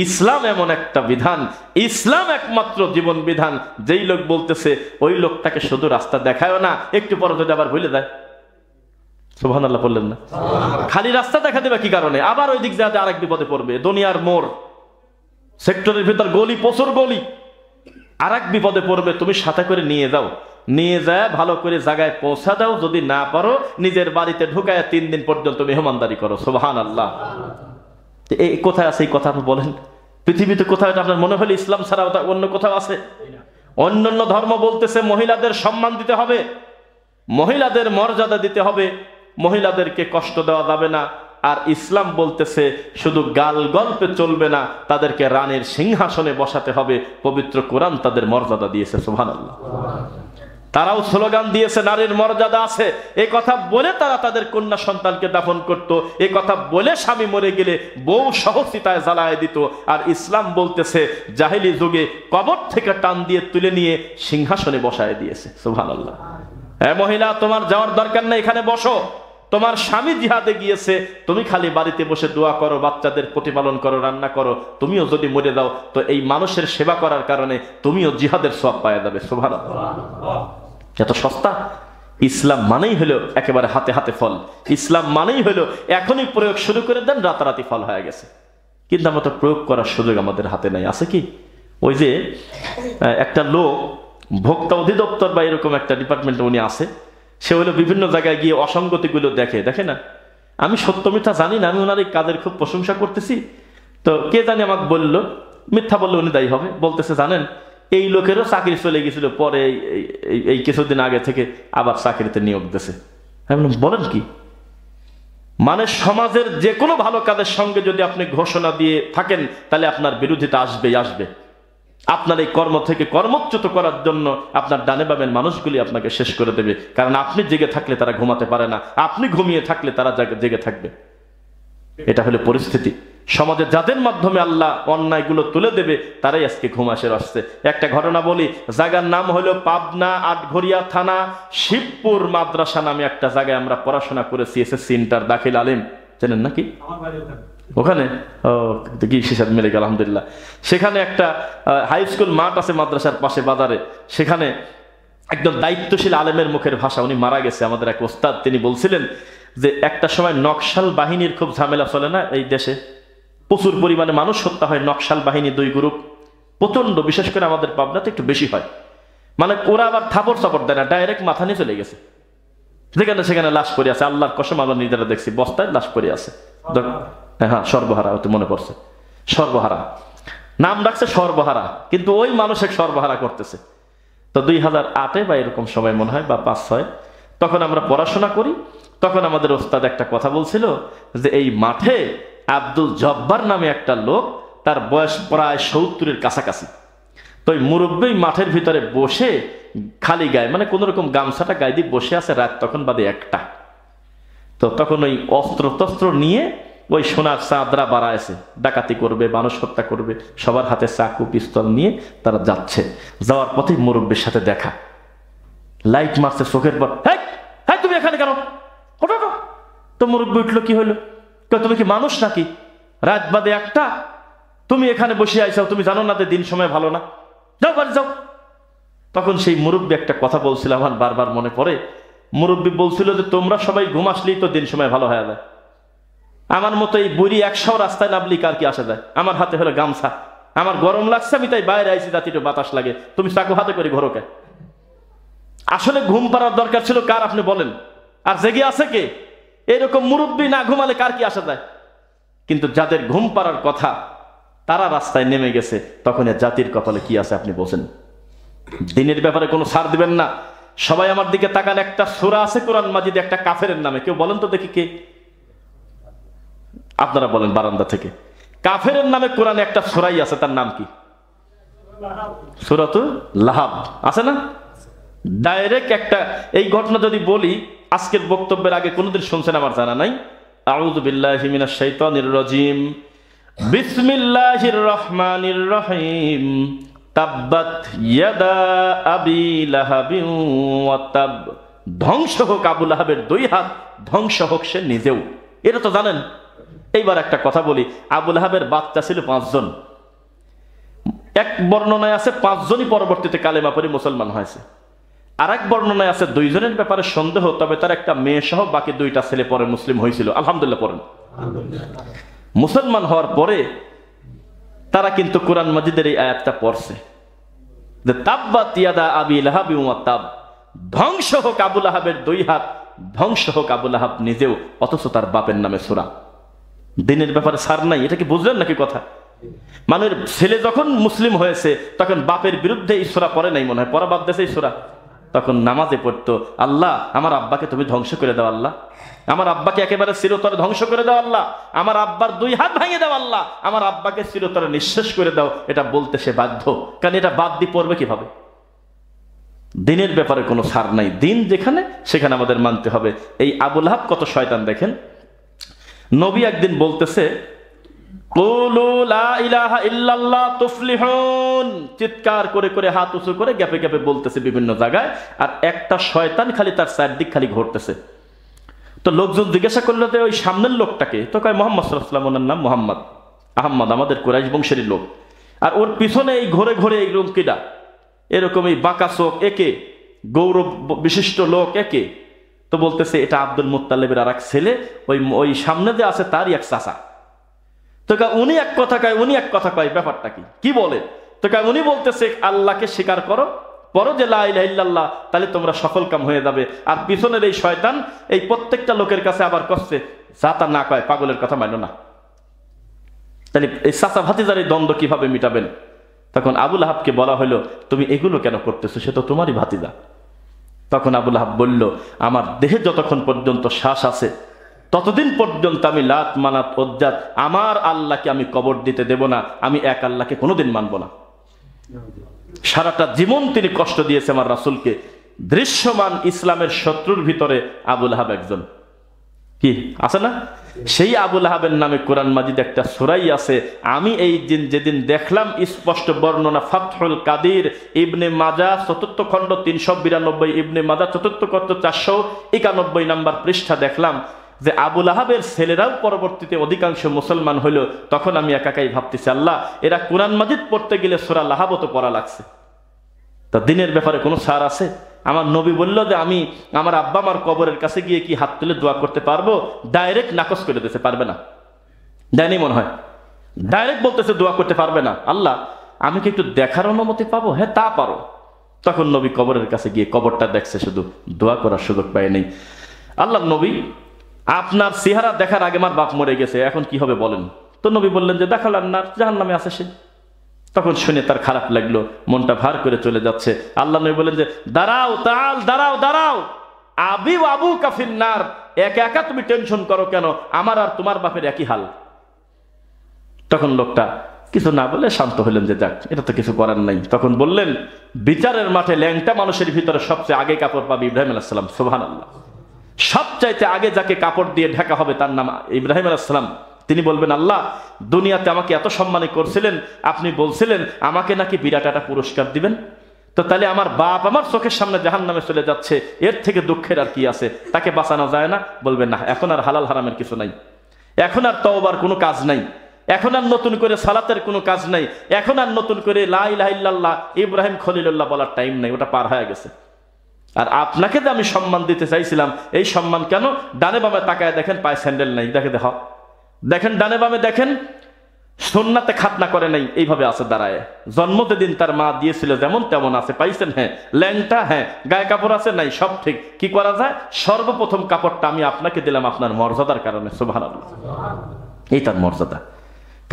ইসলাম এমন একটা বিধান, ইসলাম একমাত্র জীবন বিধান, যেই লোক বলতেছে ওই লোকটাকে শুধু রাস্তা দেখায়ও না, একটু পরে যদি আবার ভুলে যায়। সুবহানাল্লাহ বললেন না? খালি রাস্তা দেখা দেবে কি কারণে? আবার ওই দিক যাতে আরেক বিপদে পড়বে, দুনিয়ার মোড়, সেক্টরের ভিতর গলি, প্রচুর গলি, আরেক বিপদে পড়বে। তুমি সাথে করে নিয়ে যাও, নিয়ে যায় ভালো করে জায়গায় পৌঁছা দাও, যদি না পারো নিজের বাড়িতে ঢুকায় 3 দিন পর্যন্ত মেহমানদারি করো। সুবহানাল্লাহ। এই কোথায় আছে এই কথা? আপনি বলেন পৃথিবীতে কোথাও আপনার মনে হলে ইসলাম ছাড়া অন্য কোথাও আছে? অন্যান্য ধর্ম বলতেছে মহিলাদের সম্মান দিতে হবে, মহিলাদের মর্যাদা দিতে হবে, মহিলাদেরকে কষ্ট দেওয়া যাবে না। আর ইসলাম বলতেছে শুধু গাল গল্পে চলবে না, তাদেরকে রানীর সিংহাসনে বসাতে হবে। পবিত্র কোরআন তাদের মর্যাদা দিয়েছে, সুবহানাল্লাহ। তারাও স্লোগান দিয়েছে নারীর মর্যাদা আছে, এই কথা বলে তারা তাদের কন্যা সন্তানকে দাফন করত, এই কথা বলে স্বামী মরে গেলে বউ সহ চিতায় জ্বালায় দিত। আর ইসলাম বলতেছে জাহেলি যুগে কবর থেকে টান দিয়ে তুলে নিয়ে সিংহাসনে বসায় দিয়েছে, সুবহানাল্লাহ। মহিলা, তোমার যাওয়ার দরকার নেই, এখানে বসো। তোমার স্বামী জিহাদে গিয়েছে, তুমি খালি বাড়িতে বসে দোয়া করো, বাচ্চাদের প্রতিপালন করো, রান্না করো। তুমিও যদি মরে দাও তো এই মানুষের সেবা করার কারণে তুমিও জিহাদের সওয়াব পাওয়া যাবে, সুবহানাল্লাহ। এত সস্তা। ইসলাম মানেই হলো একেবারে হাতে হাতে ফল। ইসলাম মানেই হলো এখনই প্রয়োগ শুরু করে দেন, রাতারাতি ফল হয়ে গেছে। কিন্তু আমরা তো প্রয়োগ করার সুযোগ আমাদের হাতে নাই। আছে কি? ওই যে একটা লোক ভোক্তা অধিদপ্তর বা এরকম একটা ডিপার্টমেন্টে উনি আছে, সে হলো বিভিন্ন জায়গায় গিয়ে অসঙ্গতিগুলো দেখে না। আমি সত্য মিথ্যা জানি না, আমি ওনার এই কাজের খুব প্রশংসা করতেছি। তো কে জানি আমাকে বললো, মিথ্যা বললে উনি দায়ী হবে। বলতেছে, জানেন এই লোকেরও চাকরি চলে গেছিল, পরে এই কিছুদিন আগে থেকে আবার চাকরিতে নিয়োগ দিয়েছে। আমি বললাম, বলেন কি? মানে সমাজের যে কোনো ভালো কাজের সঙ্গে যদি আপনি ঘোষণা দিয়ে থাকেন, তাহলে আপনার বিরোধিতা আসবে। আপনার এই কর্ম থেকে কর্মচ্যুত করার জন্য আপনার ডানে বামের মানুষগুলি আপনাকে শেষ করে দেবে। কারণ আপনি জেগে থাকলে তারা ঘুমাতে পারে না, আপনি ঘুমিয়ে থাকলে তারা জেগে থাকবে। এটা হলো পরিস্থিতি। সমাজে যাদের মাধ্যমে আল্লাহ অন্যায়গুলো তুলে দেবে তারাই আজকে ঘুমাসে আসছে। একটা ঘটনা বলি, জায়গার নাম হলো পাবনা আটঘরিয়া থানা শিবপুর মাদ্রাসা নামে একটা জায়গায় আমরা পড়াশোনা করেছি, এসএসসি ইন্টার দাখিল আলিম, জানেন নাকি? ওখানে কি শিশাদ মিলে গেল, আলহামদুলিল্লাহ। সেখানে একটা হাই স্কুল মাঠ আছে মাদ্রাসার পাশে বাজারে, সেখানে একদম দায়িত্বশীল আলেমের মুখের ভাষা, উনি মারা গেছে, আমাদের এক ওস্তাদ, তিনি বলছিলেন যে একটা সময় নকশাল বাহিনীর খুব ঝামেলা চলে না এই দেশে, প্রচুর পরিমাণে মানুষ হত্যা হয়। নকশাল বাহিনী দুই গ্রুপ, প্রচন্ড, বিশেষ করে আমাদের পাবনাতে একটু বেশি হয়। মানে ওরা আবার থাপড় চাপড় দেয় না, ডাইরেক্ট মাথা নিয়ে চলে গেছে, যেখানে সেখানে লাশ পড়ে আছে। আল্লাহর কসম, আমরা নিজেরা দেখছি, বস্তায় লাশ পড়ে আছে। হ্যাঁ, সর্বহারা, ওতে মনে পড়ছে, সর্বহারা নাম রাখছে, সর্বহারা, কিন্তু ওই মানুষের সর্বহারা করতেছে। তো 2008 বা এরকম সময় মনে হয়, বা 5-6, তখন আমরা পড়াশোনা করি। তখন আমাদের ওস্তাদ একটা কথা বলছিল যে এই মাঠে আব্দুল জব্বার নামে একটা লোক, তার বয়স প্রায় 70-এর কাছাকাছি। তো ওই মুরব্বী মাঠের ভিতরে বসে খালি গায়ে, মানে কোন রকম গামছাটা গায়ে দিয়ে বসে আছে, রাত তখন বাদে 1টা। তো তখন ওই অস্ত্র টস্ত্র নিয়ে ওই সোনার চাঁদরা বাড়াইছে, ডাকাতি করবে, মানুষ হত্যা করবে, সবার হাতে চাকু পিস্তল নিয়ে তারা যাচ্ছে। যাওয়ার পথে মুরব্বীর সাথে দেখা, লাইট মারছে চোখের পর, হ্যাঁ তুমি এখানে কেন? তো মুরব্বী উঠলো, কি হইলো? তুমি কি মানুষ নাকি? রাত বাদে 1টা, তুমি এখানে বসে আইসাও, তুমি জানো না যে দিন সময় ভালো না, যাও বাড়ি যাও। তখন সেই মুরব্বী একটা কথা বলছিল, আমার বারবার মনে পড়ে। মুরব্বী বলছিল যে তোমরা সবাই ঘুম আসলেই তো দিন সময় ভালো হয়ে যায়। আমার মতো এই বুড়ি 100 রাস্তায় নামলি কার কি আসা যায়? আমার হাতে হলো গামছা, আমার গরম লাগছে, আমি তাই বাইরে আইছি যাতে একটু বাতাস লাগে, তুমি চাকু হাতে করে ঘরকে। আসলে ঘুম পাড়ার দরকার ছিল কার, আপনি বলেন? আর জেগে আছে কে? এরকম মুরব্বী না ঘুমালে কার কি আসা যায়? কিন্তু যাদের ঘুম পাড়ার কথা তারা রাস্তায় নেমে গেছে, তখন জাতির কপালে কি আছে আপনি বোঝেন। দিনের ব্যাপারে কোনো ছাড় দিবেন না। সবাই আমার দিকে তাকান, একটা সূরা আছে কোরআন মাজিদে একটা কাফেরের নামে, কেউ বলেন তো দেখি কে? আপনারা বলেন বারান্দা থেকে। কাফেরের নামে কোরআনে একটা সূরাই আছে, তার নাম কি? সূরাতুল লাহাব, আছে না? ডাইরেক্ট একটা, এই ঘটনা যদি বলি, আজকের বক্তব্যের আগে কোনোদিন শুনছেন আমার জানা নাই। আউযু বিল্লাহি মিনাশ শাইতানির রাজিম, বিসমিল্লাহির রহমানির রহিম, তাব্বাত ইয়াদা আবি লাহাবিন ওয়া তাব। ধ্বংস হোক আবু লাহাবের 2 হাত, ধ্বংস হোক সে নিজেও। এটা তো জানেন। এইবার একটা কথা বলি, আবু লাহাবের বাচ্চা ছিল 5 জন। এক বর্ণনায় আছে 5 জনই পরবর্তীতে কালেমা পড়ে মুসলমান হয়েছে। আর এক বর্ণনায় আছে 2 জনের ব্যাপারে সন্দেহ, তবে তার একটা মেয়ে সহ বাকি 2টা ছেলে পরে মুসলিম হয়েছিল। আলহামদুলিল্লাহ পড়েন। মুসলমান হওয়ার পরে তারা কিন্তু কোরআন মাজিদের এই আয়াতটা পড়ছে যে তাব্বাত ইয়াদা আবি লাহাবি ওয়া তাব, ধ্বংস হোক আবু লাহাবের 2 হাত, ধ্বংস হোক আবু লাহাব নিজেও, অথচ তার বাপের নামে সূরা। দিনের ব্যাপারে ছাড় নাই, এটা কি বুঝলেন নাকি কথা? মানে ছেলে যখন মুসলিম হয়েছে তখন বাপের বিরুদ্ধে এই সূরা পড়ে নাই, মনে হয় পড়া বাদ দিয়েছে এই সূরা, তখন নামাজে পড়তো, আল্লাহ আমার আব্বাকে তুমি ধ্বংস করে দাও, আল্লাহ আমার আব্বাকে একেবারে চিরতরে ধ্বংস করে দাও, আল্লাহ আমার আব্বার 2 হাত ভেঙে দাও, আল্লাহ আমার আব্বাকে চিরতরে নিঃশেষ করে দাও। এটা বলতে সে বাধ্য, কারণ এটা বাদ দিয়ে পড়বে কিভাবে? দিনের ব্যাপারে কোনো ছাড় নাই, দিন যেখানে সেখানে আমাদের মানতে হবে। এই আবু লাহাব কত শয়তান দেখেন। নবী একদিন বলতেছে কুলু লা ইলাহা ইল্লাল্লাহ তুফলিহুন, চিৎকার করে করে হাত উঁচু করে গ্যাপে গ্যাপে বলতেছে বিভিন্ন জায়গায়, আর একটা শয়তান খালি তার চারদিক খালি ঘুরতেছে। তো লোকজন জিজ্ঞাসা করলো যে ওই সামনের লোকটাকে, তো কয় মুহাম্মদ সাল্লাল্লাহু আলাইহি ওয়াসাল্লাম, ওনার নাম মুহাম্মদ, আহমদ, আমাদের কুরাইশ বংশের লোক। আর ওর পিছনে এই ঘুরে ঘুরে এই রুমকিটা, এরকম এই বাঁকা চোখ একে, গৌরব বিশিষ্ট লোক একে। তো বলতেছে এটা আব্দুল মুত্তালিবের আর এক ছেলে, ওই সামনে যে আছে তারই এক চাচা। তো উনি এক কথা কয়, উনি এক কথা কয়, ব্যাপারটা কি বলে? তো উনি বলতেছে আল্লাহকে স্বীকার করো, পরো যে লা ইলাহা ইল্লাল্লাহ, তাহলে তোমরা সফল কাম হয়ে যাবে। আর পিছনের এই শয়তান এই প্রত্যেকটা লোকের কাছে আবার করছে যা তা না কয়, পাগলের কথা মানো না। তাহলে এই চাচা ভাতিজার এই দ্বন্দ্ব কিভাবে মিটাবেন? তখন আবু লাহাবকে বলা হলো তুমি এগুলো কেন করতেছো, সে তো তোমারই ভাতিজা। তখন আবু লাহাব বলল আমার দেহে যতক্ষণ পর্যন্ত শ্বাস আছে ততদিন পর্যন্ত আমি লাত মানাত উজ্জাত আমার আল্লাহকে আমি কবর দিতে দেব না, আমি এক আল্লাহকে কোনোদিন মানব না। সারাটা জীবন তিনি কষ্ট দিয়েছে আমার রাসূলকে। দৃশ্যমান ইসলামের শত্রুর ভিতরে আবু লাহাব একজন, কি আছে না? সেই আবু লাহাবের নামে কোরআন মাজিদ একটা সূরাই আছে। আমি এই দিন যেদিন দেখলাম স্পষ্ট বর্ণনা, ফাতহুল কাদির ইবনে মাজাহ ৪র্থ খণ্ড ৩৯২, ইবনে মাজাহ ৪র্থ খণ্ড ৪৯১ নম্বর পৃষ্ঠা দেখলাম যে আবু লাহাবের ছেলেরাও পরবর্তীতে অধিকাংশ মুসলমান হইল। তখন আমি একাই ভাবতেছি আল্লাহ এরা কোরআন মাজিদ পড়তে গেলে সূরা লাহাবও তো পড়া লাগছে। তা দিনের ব্যাপারে কোনো ছাড় আছে? আমার নবী বলল যে আমি আমার আব্বা আমার কবরের কাছে গিয়ে কি হাত তুলে দোয়া করতে পারবো? ডাইরেক্ট নাকচ করে দিতে পারবে না, দেয়নি মনে হয়, ডাইরেক্ট বলতেছে দোয়া করতে পারবে না। আল্লাহ আমি কি একটু দেখার অনুমতি পাবো? হ্যাঁ তা পারো। তখন নবী কবরের কাছে গিয়ে কবরটা দেখছে, শুধু দোয়া করার সুযোগ পায় নেই। আল্লাহ নবী আপনার চেহারা দেখার আগে আমার বাপ মরে গেছে, এখন কি হবে বলেন? তো নবী বললেন যে দেখালেন না, জাহান্নামে আছে সে। তখন শুনে তার খারাপ লাগলো, মনটা ভার করে চলে যাচ্ছে। আল্লাহ নবী বলেন যে দাঁড়াও, তাল দাঁড়াও, দাঁড়াও, আবি আবু কাফিন্নার, একা একা তুমি টেনশন করো কেন? আমার আর তোমার বাপের একই হাল। তখন লোকটা কিছু না বলে শান্ত হলেন যে যাক, এটা তো কিছু করার নাই। তখন বললেন বিচারের মাঠে ল্যাংটা মানুষের ভিতরে সবচেয়ে আগে কাপড় পাবে ইব্রাহিম আলাইহিস সালাম। সুবহানাল্লাহ। সবচাইতে আগে যাকে কাপড় দিয়ে ঢাকা হবে তার নাম ইব্রাহিম আলাইহিস সালাম। তিনি বলবেন আল্লাহ দুনিয়াতে আমাকে এত সম্মানী করছিলেন, আপনি বলছিলেন আমাকে নাকি বিরাট একটা পুরস্কার দিবেন। তো তাহলে আমার বাপ আমার চোখের সামনে জাহান্নামে চলে যাচ্ছে, এর থেকে দুঃখের আর কি আছে? তাকে বাঁচানো যায় না? বলবেন না, এখন আর হালাল হারামের কিছু নাই, এখন আর তওবার কোনো কাজ নাই, এখন আর নতুন করে সালাতের কোনো কাজ নাই, এখন আর নতুন করে লা ইলাহা ইল্লাল্লাহ ইব্রাহিম খলিলুল্লাহ বলার টাইম নাই, ওটা পার হয়ে গেছে। আর আপনাকে যে আমি সম্মান দিতে চাইছিলাম, এই সম্মান কেন? ডানে বামে তাকায় দেখেন পায়ে স্যান্ডেল নাই, দেখেন ডানে বামে দেখেন, সুন্নাতে খাতনা করে নাই, এইভাবে আছে দাঁড়ায়। জন্মতে দিন তার মা দিয়েছিল যেমন তেমন আছে, পাইছেন? হ্যাঁ। ল্যাংটা? হ্যাঁ। গায়ে কাপড় আছে? নাই, সব ঠিক। কি করা যায়? সর্বপ্রথম কাপড়টা আমি আপনাকে দিলাম আপনার মর্যাদার কারণে। সুবহানাল্লাহ। এই তার মর্যাদা।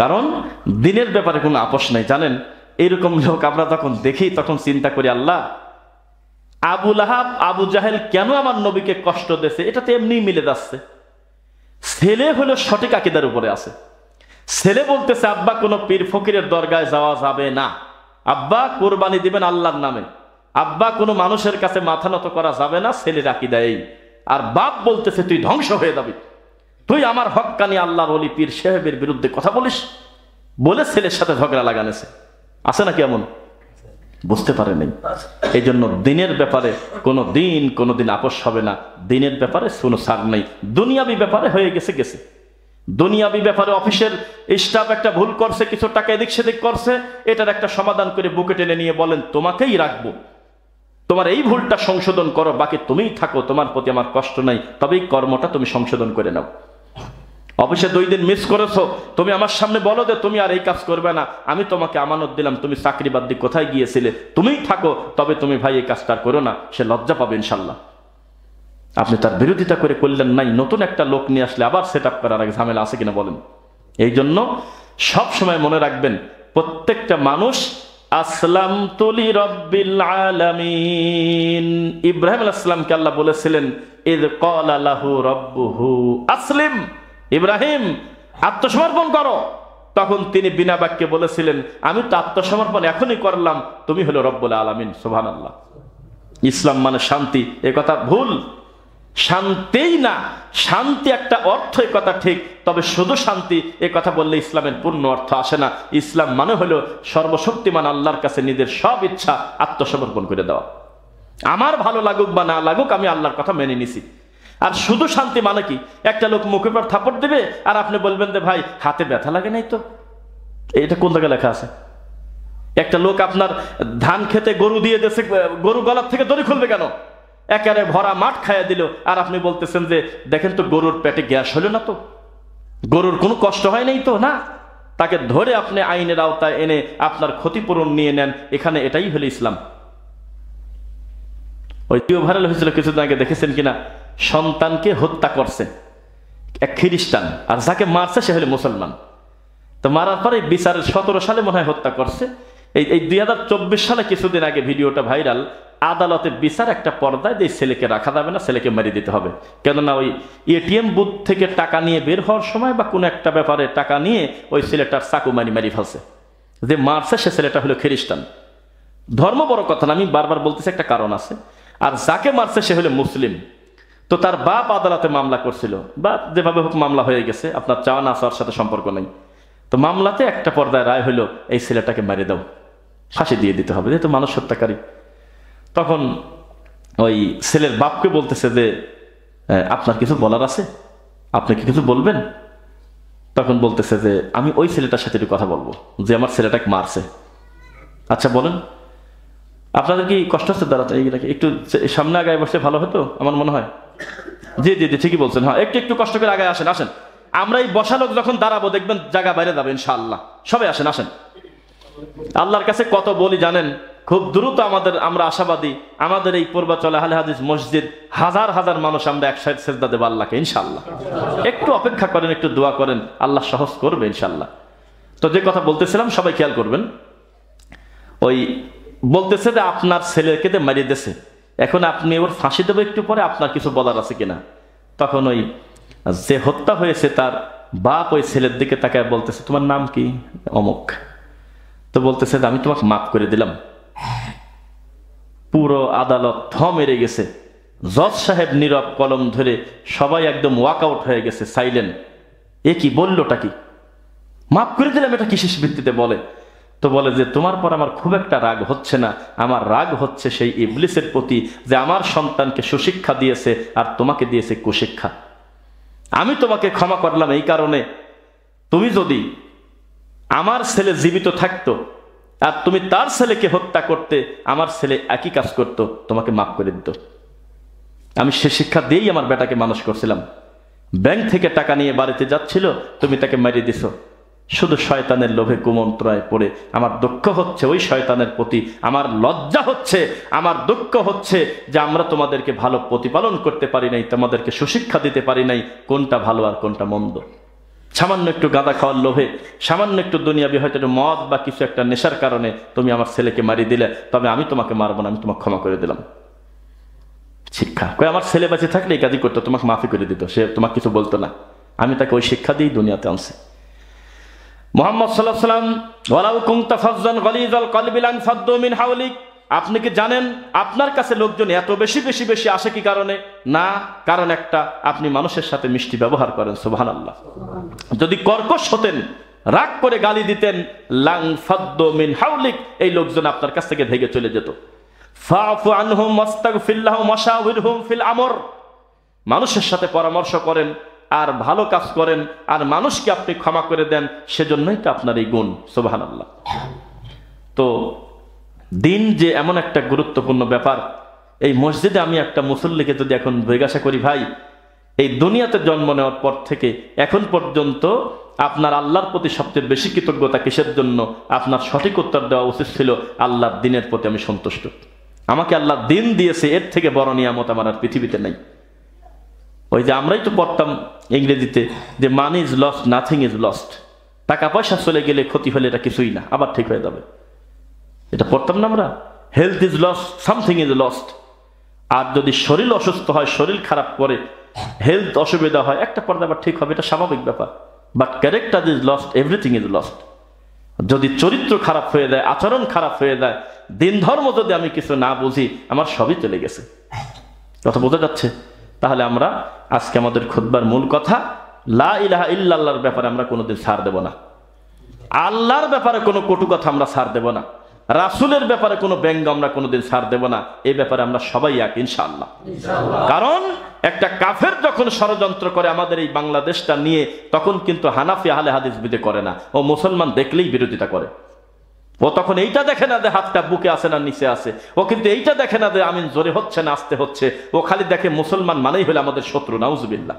কারণ দিনের ব্যাপারে কোনো আপোষ নাই, জানেন? এইরকম লোক আমরা যখন দেখি তখন চিন্তা করি আল্লাহ আবু লাহাব আবু জাহেল কেন আমার নবীকে কষ্ট দিয়েছে? এটা তো এমনি মিলে যাচ্ছে। ছেলে হলো সঠিক আকীদার উপরে আছে। ছেলে বলতেছে আব্বা কোনো পীর ফকিরের দরগায় যাওয়া যাবে না, আব্বা কোরবানি দিবেন আল্লাহর নামে, আব্বা কোনো মানুষের কাছে মাথা নত করা যাবে না, ছেলের আকীদা এই। আর বাপ বলতেছে তুই ধ্বংস হয়ে যাবি, তুই আমার হক্কানি আল্লাহর ওলি পীর সাহেবের বিরুদ্ধে কথা বলিস, বলে ছেলের সাথে ঝগড়া লাগানেছে। আছে নাকি এমন? বুঝতে পারে নাই। এই জন্য দিনের ব্যাপারে কোনোদিন আপোষ হবে না। দিনের ব্যাপারে কোনো ছাড় নেই। দুনিয়াবি ব্যাপারে হয়ে গেছে। দুনিয়াবি ব্যাপারে অফিসের স্টাফ একটা ভুল করছে, কিছু টাকা এদিক সেদিক করছে, এটার একটা সমাধান করে বুকে টেনে নিয়ে বলেন তোমাকেই রাখবো, তোমার এই ভুলটা সংশোধন করো, বাকি তুমিই থাকো, তোমার প্রতি আমার কষ্ট নাই, তবে এই কর্মটা তুমি সংশোধন করে নাও। অফিসে 2 দিন মিস করেছো, তুমি আমার সামনে বলো যে তুমি আর এই কাজ করবে না, আমি তোমাকে আমানত দিলাম, তুমি চাকরি বাদ দিয়ে কোথায় গিয়েছিলে, তুমিই থাকো, তবে তুমি ভাই এই কাজটা করো না, সে লজ্জা পাবে ইনশাল্লাহ। আপনি তার বিরোধিতা করে করলেন নাই, নতুন একটা লোক নিয়ে আসলে আবার সেট আপ করার আগে ঝামেলা আছে কিনা বলেন? এই জন্য সব সময় মনে রাখবেন প্রত্যেকটা মানুষ আসলামতু লিরাব্বিল আলামিন। ইব্রাহিম আলাইহিস সালামকে আল্লাহ বলেছিলেন ইয ক্বালা লাহু রাব্বুহু আসলিম, ইব্রাহিম আত্মসমর্পণ করো। তখন তিনি বিনা বাক্যে বলেছিলেন আমি তো আত্মসমর্পণ এখনই করলাম, তুমি হলো রব্বুল আলামিন। সুবহানাল্লাহ। ইসলাম মানে শান্তি, এ কথা ভুল। শান্তিই না, শান্তি একটা অর্থ, এ কথা ঠিক, তবে শুধু শান্তি এ কথা বললে ইসলামের পূর্ণ অর্থ আসে না। ইসলাম মানে হলো সর্বশক্তিমান আল্লাহর কাছে নিজের সব ইচ্ছা আত্মসমর্পণ করে দেওয়া। আমার ভালো লাগুক বা না লাগুক, আমি আল্লাহর কথা মেনে নিছি। আর শুধু শান্তি মানে কি, একটা লোক মুখের পর থাপড় দেবে আর আপনি বলবেন যে ভাই হাতে ব্যথা লাগে নাই তো, এটা কোন জায়গায় লেখা আছে? একটা লোক আপনার ধান খেতে গরু দিয়ে দিয়েছে, গরু গলার থেকে দড়ি খুলবে কেন? একেবারে ভরা মাঠ খাইয়া দিল, আর আপনি বলতেছেন যে দেখেন তো গরুর পেটে গ্যাস হলো না তো, গরুর কোনো কষ্ট হয় নাই তো। না, তাকে ধরে আপনি আইনের আওতায় এনে আপনার ক্ষতিপূরণ নিয়ে নেন, এখানে এটাই হলো ইসলাম। ওই ভাইরাল হয়েছিল কিছুদিন আগে, দেখেছেন কিনা? সন্তানকে হত্যা করছে এক খ্রিস্টান, আর যাকে মারছে সে হলো মুসলমান। তো মারার পরে বিচারের 17 সালে মনে হয় হত্যা করছে। এই 2024 সালে কিছুদিন আগে ভিডিওটা ভাইরাল। আদালতে বিচার একটা পর্দায় যে ছেলেকে রাখা যাবে না, ছেলেকে মেরে দিতে হবে। কেননা ওই এটিএম বুথ থেকে টাকা নিয়ে বের হওয়ার সময় বা কোনো একটা ব্যাপারে টাকা নিয়ে ওই ছেলেটার চাকু মারি ফেলছে। যে মারছে সে ছেলেটা হলো খ্রিস্টান। ধর্ম বড় কথা না, আমি বারবার বলতেছি, একটা কারণ আছে। আর যাকে মারছে সে হলো মুসলিম। তো তার বাপ আদালতে মামলা করছিল, বা যেভাবে হোক মামলা হয়ে গেছে, আপনার চাওয়া না চাওয়ার সাথে সম্পর্ক নেই। তো মামলাতে একটা পর্দায় রায় হলো এই ছেলেটাকে মেরে দাও, ফাঁসি দিয়ে দিতে হবে, যেহেতু মানুষ হত্যাকারী। তখন ওই ছেলের বাপকে বলতেছে যে আপনার কিছু বলার আছে, আপনি কি কিছু বলবেন? তখন বলতেছে যে আমি ওই ছেলেটার সাথে একটু কথা বলবো যে আমার ছেলেটাকে মারছে। আচ্ছা বলেন, আপনাদের কি কষ্ট হচ্ছে দাঁড়াতে? একটু সামনে আগায় বসে ভালো হতো আমার মনে হয়। জি জি জি ঠিকই বলছেন। হ্যাঁ, একটু কষ্ট করে আগায় আসেন। আসেন, আমরা এই বসা লোক যখন দাঁড়াবো দেখবেন জায়গা বাইরে যাবে ইনশাআল্লাহ। সবাই আসেন আসেন। আল্লাহর কাছে কত বলি জানেন, খুব দ্রুত আমরা আশাবাদী, আমাদের এই পূর্বাচল আহলে হাদিস মসজিদ হাজার হাজার মানুষ আমরা একসাথে সেজদা দেব আল্লাহকে ইনশাআল্লাহ। একটু অপেক্ষা করেন, একটু দোয়া করেন, আল্লাহ সহজ করবে ইনশাআল্লাহ। তো যে কথা বলতেছিলাম সবাই খেয়াল করবেন। ওই বলতেছে যে আপনার ছেলেকে যে মারিয়ে দিয়েছে, এখন আপনি ওর ফাঁসি দেবো একটু পরে, আপনার কিছু বলার আছে কিনা? তখন ওই যে হত্যা হয়েছে তার বাপ ওই ছেলের দিকে তাকায় বলতেছে তোমার নাম কি? অমুক। তো বলতেছে আমি তোমাকে মাফ করে দিলাম। পুরো আদালত থ মেরে গেছে। জজ সাহেব নীরব, কলম ধরে, সবাই একদম ওয়াকআউট হয়ে গেছে, সাইলেন্ট। এ কি বললোটা কি? মাফ করে দিলাম, এটা কিসের ভিত্তিতে বলে? তো বলে যে তোমার পর আমার খুব একটা রাগ হচ্ছে না, আমার রাগ হচ্ছে সেই ইবলিসের প্রতি যে আমার সন্তানকে সুশিক্ষা দিয়েছে আর তোমাকে দিয়েছে কুশিক্ষা। আমি তোমাকে ক্ষমা করলাম এই কারণে, তুমি যদি আমার ছেলে জীবিত থাকতো আর তুমি তার ছেলেকে হত্যা করতে, আমার ছেলে একই কাজ করতো, তোমাকে মাফ করে দিত। আমি সে শিক্ষা দিয়েই আমার বেটাকে মানুষ করছিলাম। ব্যাংক থেকে টাকা নিয়ে বাড়িতে যাচ্ছিল, তুমি তাকে মারিয়ে দিছো শুধু শয়তানের লোভে, কুমন্ত্রণায় পড়ে। আমার দুঃখ হচ্ছে ওই শয়তানের প্রতি, আমার লজ্জা হচ্ছে, আমার দুঃখ হচ্ছে যে আমরা তোমাদেরকে ভালো প্রতিপালন করতে পারি নাই, তোমাদেরকে সুশিক্ষা দিতে পারি নাই, কোনটা ভালো আর কোনটা মন্দ। সামান্য একটু গাঁদা খাওয়ার লোভে, সামান্য একটু দুনিয়াবি হয়তো একটু মদ বা কিছু একটা নেশার কারণে তুমি আমার ছেলেকে মারিয়ে দিলে, তবে আমি তোমাকে মারবো না, আমি তোমাকে ক্ষমা করে দিলাম। শিক্ষা কই, আমার ছেলে বাঁচে থাকলে এই কাজই করতো, তোমাকে মাফি করে দিত, সে তোমাকে কিছু বলতো না। আমি তাকে ওই শিক্ষা দিয়েই দুনিয়াতে আনছি। মুহাম্মদ সাল্লাল্লাহু আলাইহি ওয়াসাল্লাম ওয়ালাউ কুনতা ফাজ্জান গালিজাল কলবি লানফাদ্দু মিন হাওলিক। আপনি কি জানেন আপনার কাছে লোকজন এত বেশি বেশি বেশি আসে কি কারণে? না, কারণ একটা, আপনি মানুষের সাথে মিষ্টি ব্যবহার করেন। সুবহানাল্লাহ। যদি কর্কশ হতেন, রাগ করে গালি দিতেন, লানফাদ্দু মিন হাওলিক, এই লোকজন আপনার কাছ থেকে ভেগে চলে যেত। ফাফু আনহুম ওয়াস্তাগফির লাহুম ওয়াশাওয়িরহুম ফিল আমর। মানুষের সাথে পরামর্শ করেন আর ভালো কাজ করেন আর মানুষকে আপনি ক্ষমা করে দেন, সেজন্যই তো আপনার এই গুণ। সুবহানাল্লাহ। তো দিন যে এমন একটা গুরুত্বপূর্ণ ব্যাপার, এই মসজিদে আমি একটা মুসল্লিকে যদি এখন জিজ্ঞাসা করি, ভাই এই দুনিয়াতে জন্ম নেওয়ার পর থেকে এখন পর্যন্ত আপনার আল্লাহর প্রতি সবচেয়ে বেশি কৃতজ্ঞতা কিসের জন্য? আপনার সঠিক উত্তর দেওয়া উচিত ছিল আল্লাহর দিনের প্রতি আমি সন্তুষ্ট। আমাকে আল্লাহ দিন দিয়েছে, এর থেকে বড় নিয়ামত আমার আর পৃথিবীতে নাই। ওই যে আমরাই তো পড়তাম ইংরেজিতে যে money is lost, nothing is lost. টাকা পয়সা চলে গেলে ক্ষতি হলে এটা কিছুই না, আবার ঠিক হয়ে যাবে। এটা পড়তাম না আমরা, health is lost, something is lost. আর যদি শরীর অসুস্থ হয়, শরীর খারাপ করে, হেলথ অসুবিধা হয়, একটা পর্দা আবার ঠিক হবে, এটা স্বাভাবিক ব্যাপার। But character is lost, everything is lost. যদি চরিত্র খারাপ হয়ে যায়, আচরণ খারাপ হয়ে যায়, দিন ধর্ম যদি আমি কিছু না বুঝি, আমার সবই চলে গেছে। কথা বোঝা যাচ্ছে? তাহলে আমরা আজকে আমাদের খুতবার মূল কথা, লা ইলাহা ইল্লাল্লাহর ব্যাপারে আমরা কোনোদিন ছাড় দেব না। আল্লাহর ব্যাপারে কোনো কটু কথা আমরা ছাড় দেব না। রাসূলের ব্যাপারে কোনো ব্যঙ্গ আমরা কোনোদিন ছাড় দেব না। এই ব্যাপারে আমরা সবাই এক, ইনশাআল্লাহ। কারণ একটা কাফের যখন ষড়যন্ত্র করে আমাদের এই বাংলাদেশটা নিয়ে, তখন কিন্তু হানাফি আহলে হাদিস বিরোধী করে না, ও মুসলমান দেখলেই বিরোধিতা করে। ও তখন এইটা দেখে না যে হাতটা বুকে আছে না নিচে আছে, ও কিন্তু এইটা দেখে না যে আমিন জোরে হচ্ছে না আস্তে হচ্ছে, ও খালি দেখে মুসলমান মানেই হলো আমাদের শত্রু, নাউজুবিল্লাহ।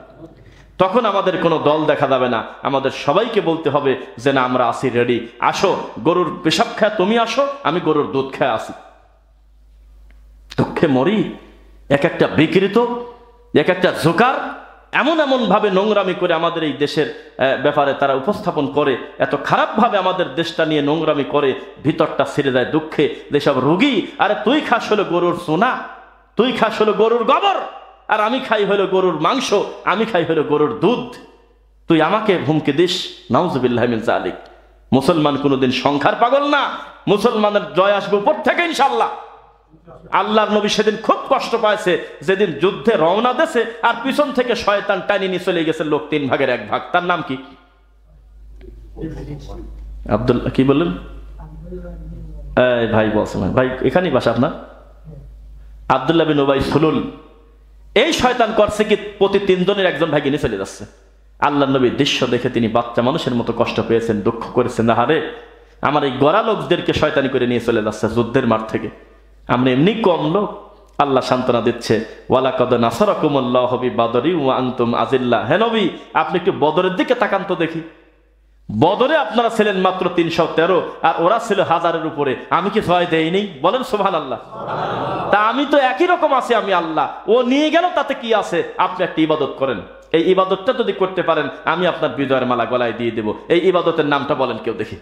তখন আমাদের কোনো দল দেখা যাবে না, আমাদের সবাইকে বলতে হবে যে না, আমরা আসি, রেডি, আসো, গরুর পেশাব খায় তুমি আসো, আমি গরুর দুধ খায় আসি। দুঃখে মরি, এক একটা বিকৃত, এক একটা জোকার এমন এমন ভাবে নোংরামি করে আমাদের এই দেশের ব্যাপারে তারা উপস্থাপন করে, এত খারাপ ভাবে আমাদের দেশটা নিয়ে নোংরামি করে, ভিতরটা ছিঁড়ে যায় দুঃখে। যেসব রোগী, আরে তুই খাস হলো গরুর সোনা, তুই খাস হলো গরুর গোবর, আর আমি খাই হলো গরুর মাংস, আমি খাই হলো গরুর দুধ, তুই আমাকে হুমকি দিস, নাউজুবিল্লাহ মিন যালিক। মুসলমান কোনোদিন সংখ্যার পাগল না, মুসলমানের জয় আসবে উপর থেকে ইনশাআল্লাহ। আল্লাহর নবী সেদিন খুব কষ্ট পাইছে, যেদিন যুদ্ধে রওনা দেশে আর পিছন থেকে শয়তান টানি নিয়ে চলে গেছে লোক 3 ভাগের 1 ভাগ। তার নাম কি? আব্দুল্লাহ, কি বললেন? ভাই বলছেন, ভাই এখানেই বাসা আপনার? আব্দুল্লাহ বিন উবাই সুলুল। এই শয়তান করছে কি, প্রতি 3 জনের 1 ভাগে নিয়ে চলে যাচ্ছে। আল্লাহর নবীর দৃশ্য দেখে তিনি বাচ্চা মানুষের মতো কষ্ট পেয়েছেন, দুঃখ করেছেন, আহারে আমার এই গড়া লোকদেরকে শয়তানি করে নিয়ে চলে যাচ্ছে যুদ্ধের মাঠ থেকে, আমরা এমনি কম লোক। আল্লাহ সান্ত্বনা দিচ্ছে, ওয়ালাকাদ নাসারাকুমুল্লাহু বিবাদরি ওয়া আনতুম আযিল্লাহ। হে নবী, আপনি একটু বদরের দিকে তাকান তো দেখি। বদরে আপনারা ছিলেন মাত্র 313, আর ওরা ছিল 1000-এর উপরে। আমি কি জয় দেইনি? বলেন সুবহানাল্লাহ। তা আমি তো একই রকম আছি, আমি আল্লাহ, ও নিয়ে গেল, তাতে কি আছে? আপনি একটা ইবাদত করেন, এই ইবাদতটা যদি করতে পারেন, আমি আপনার বিজয়ের মালা গলায় দিয়ে দেব। এই ইবাদতের নামটা বলেন কেউ দেখি।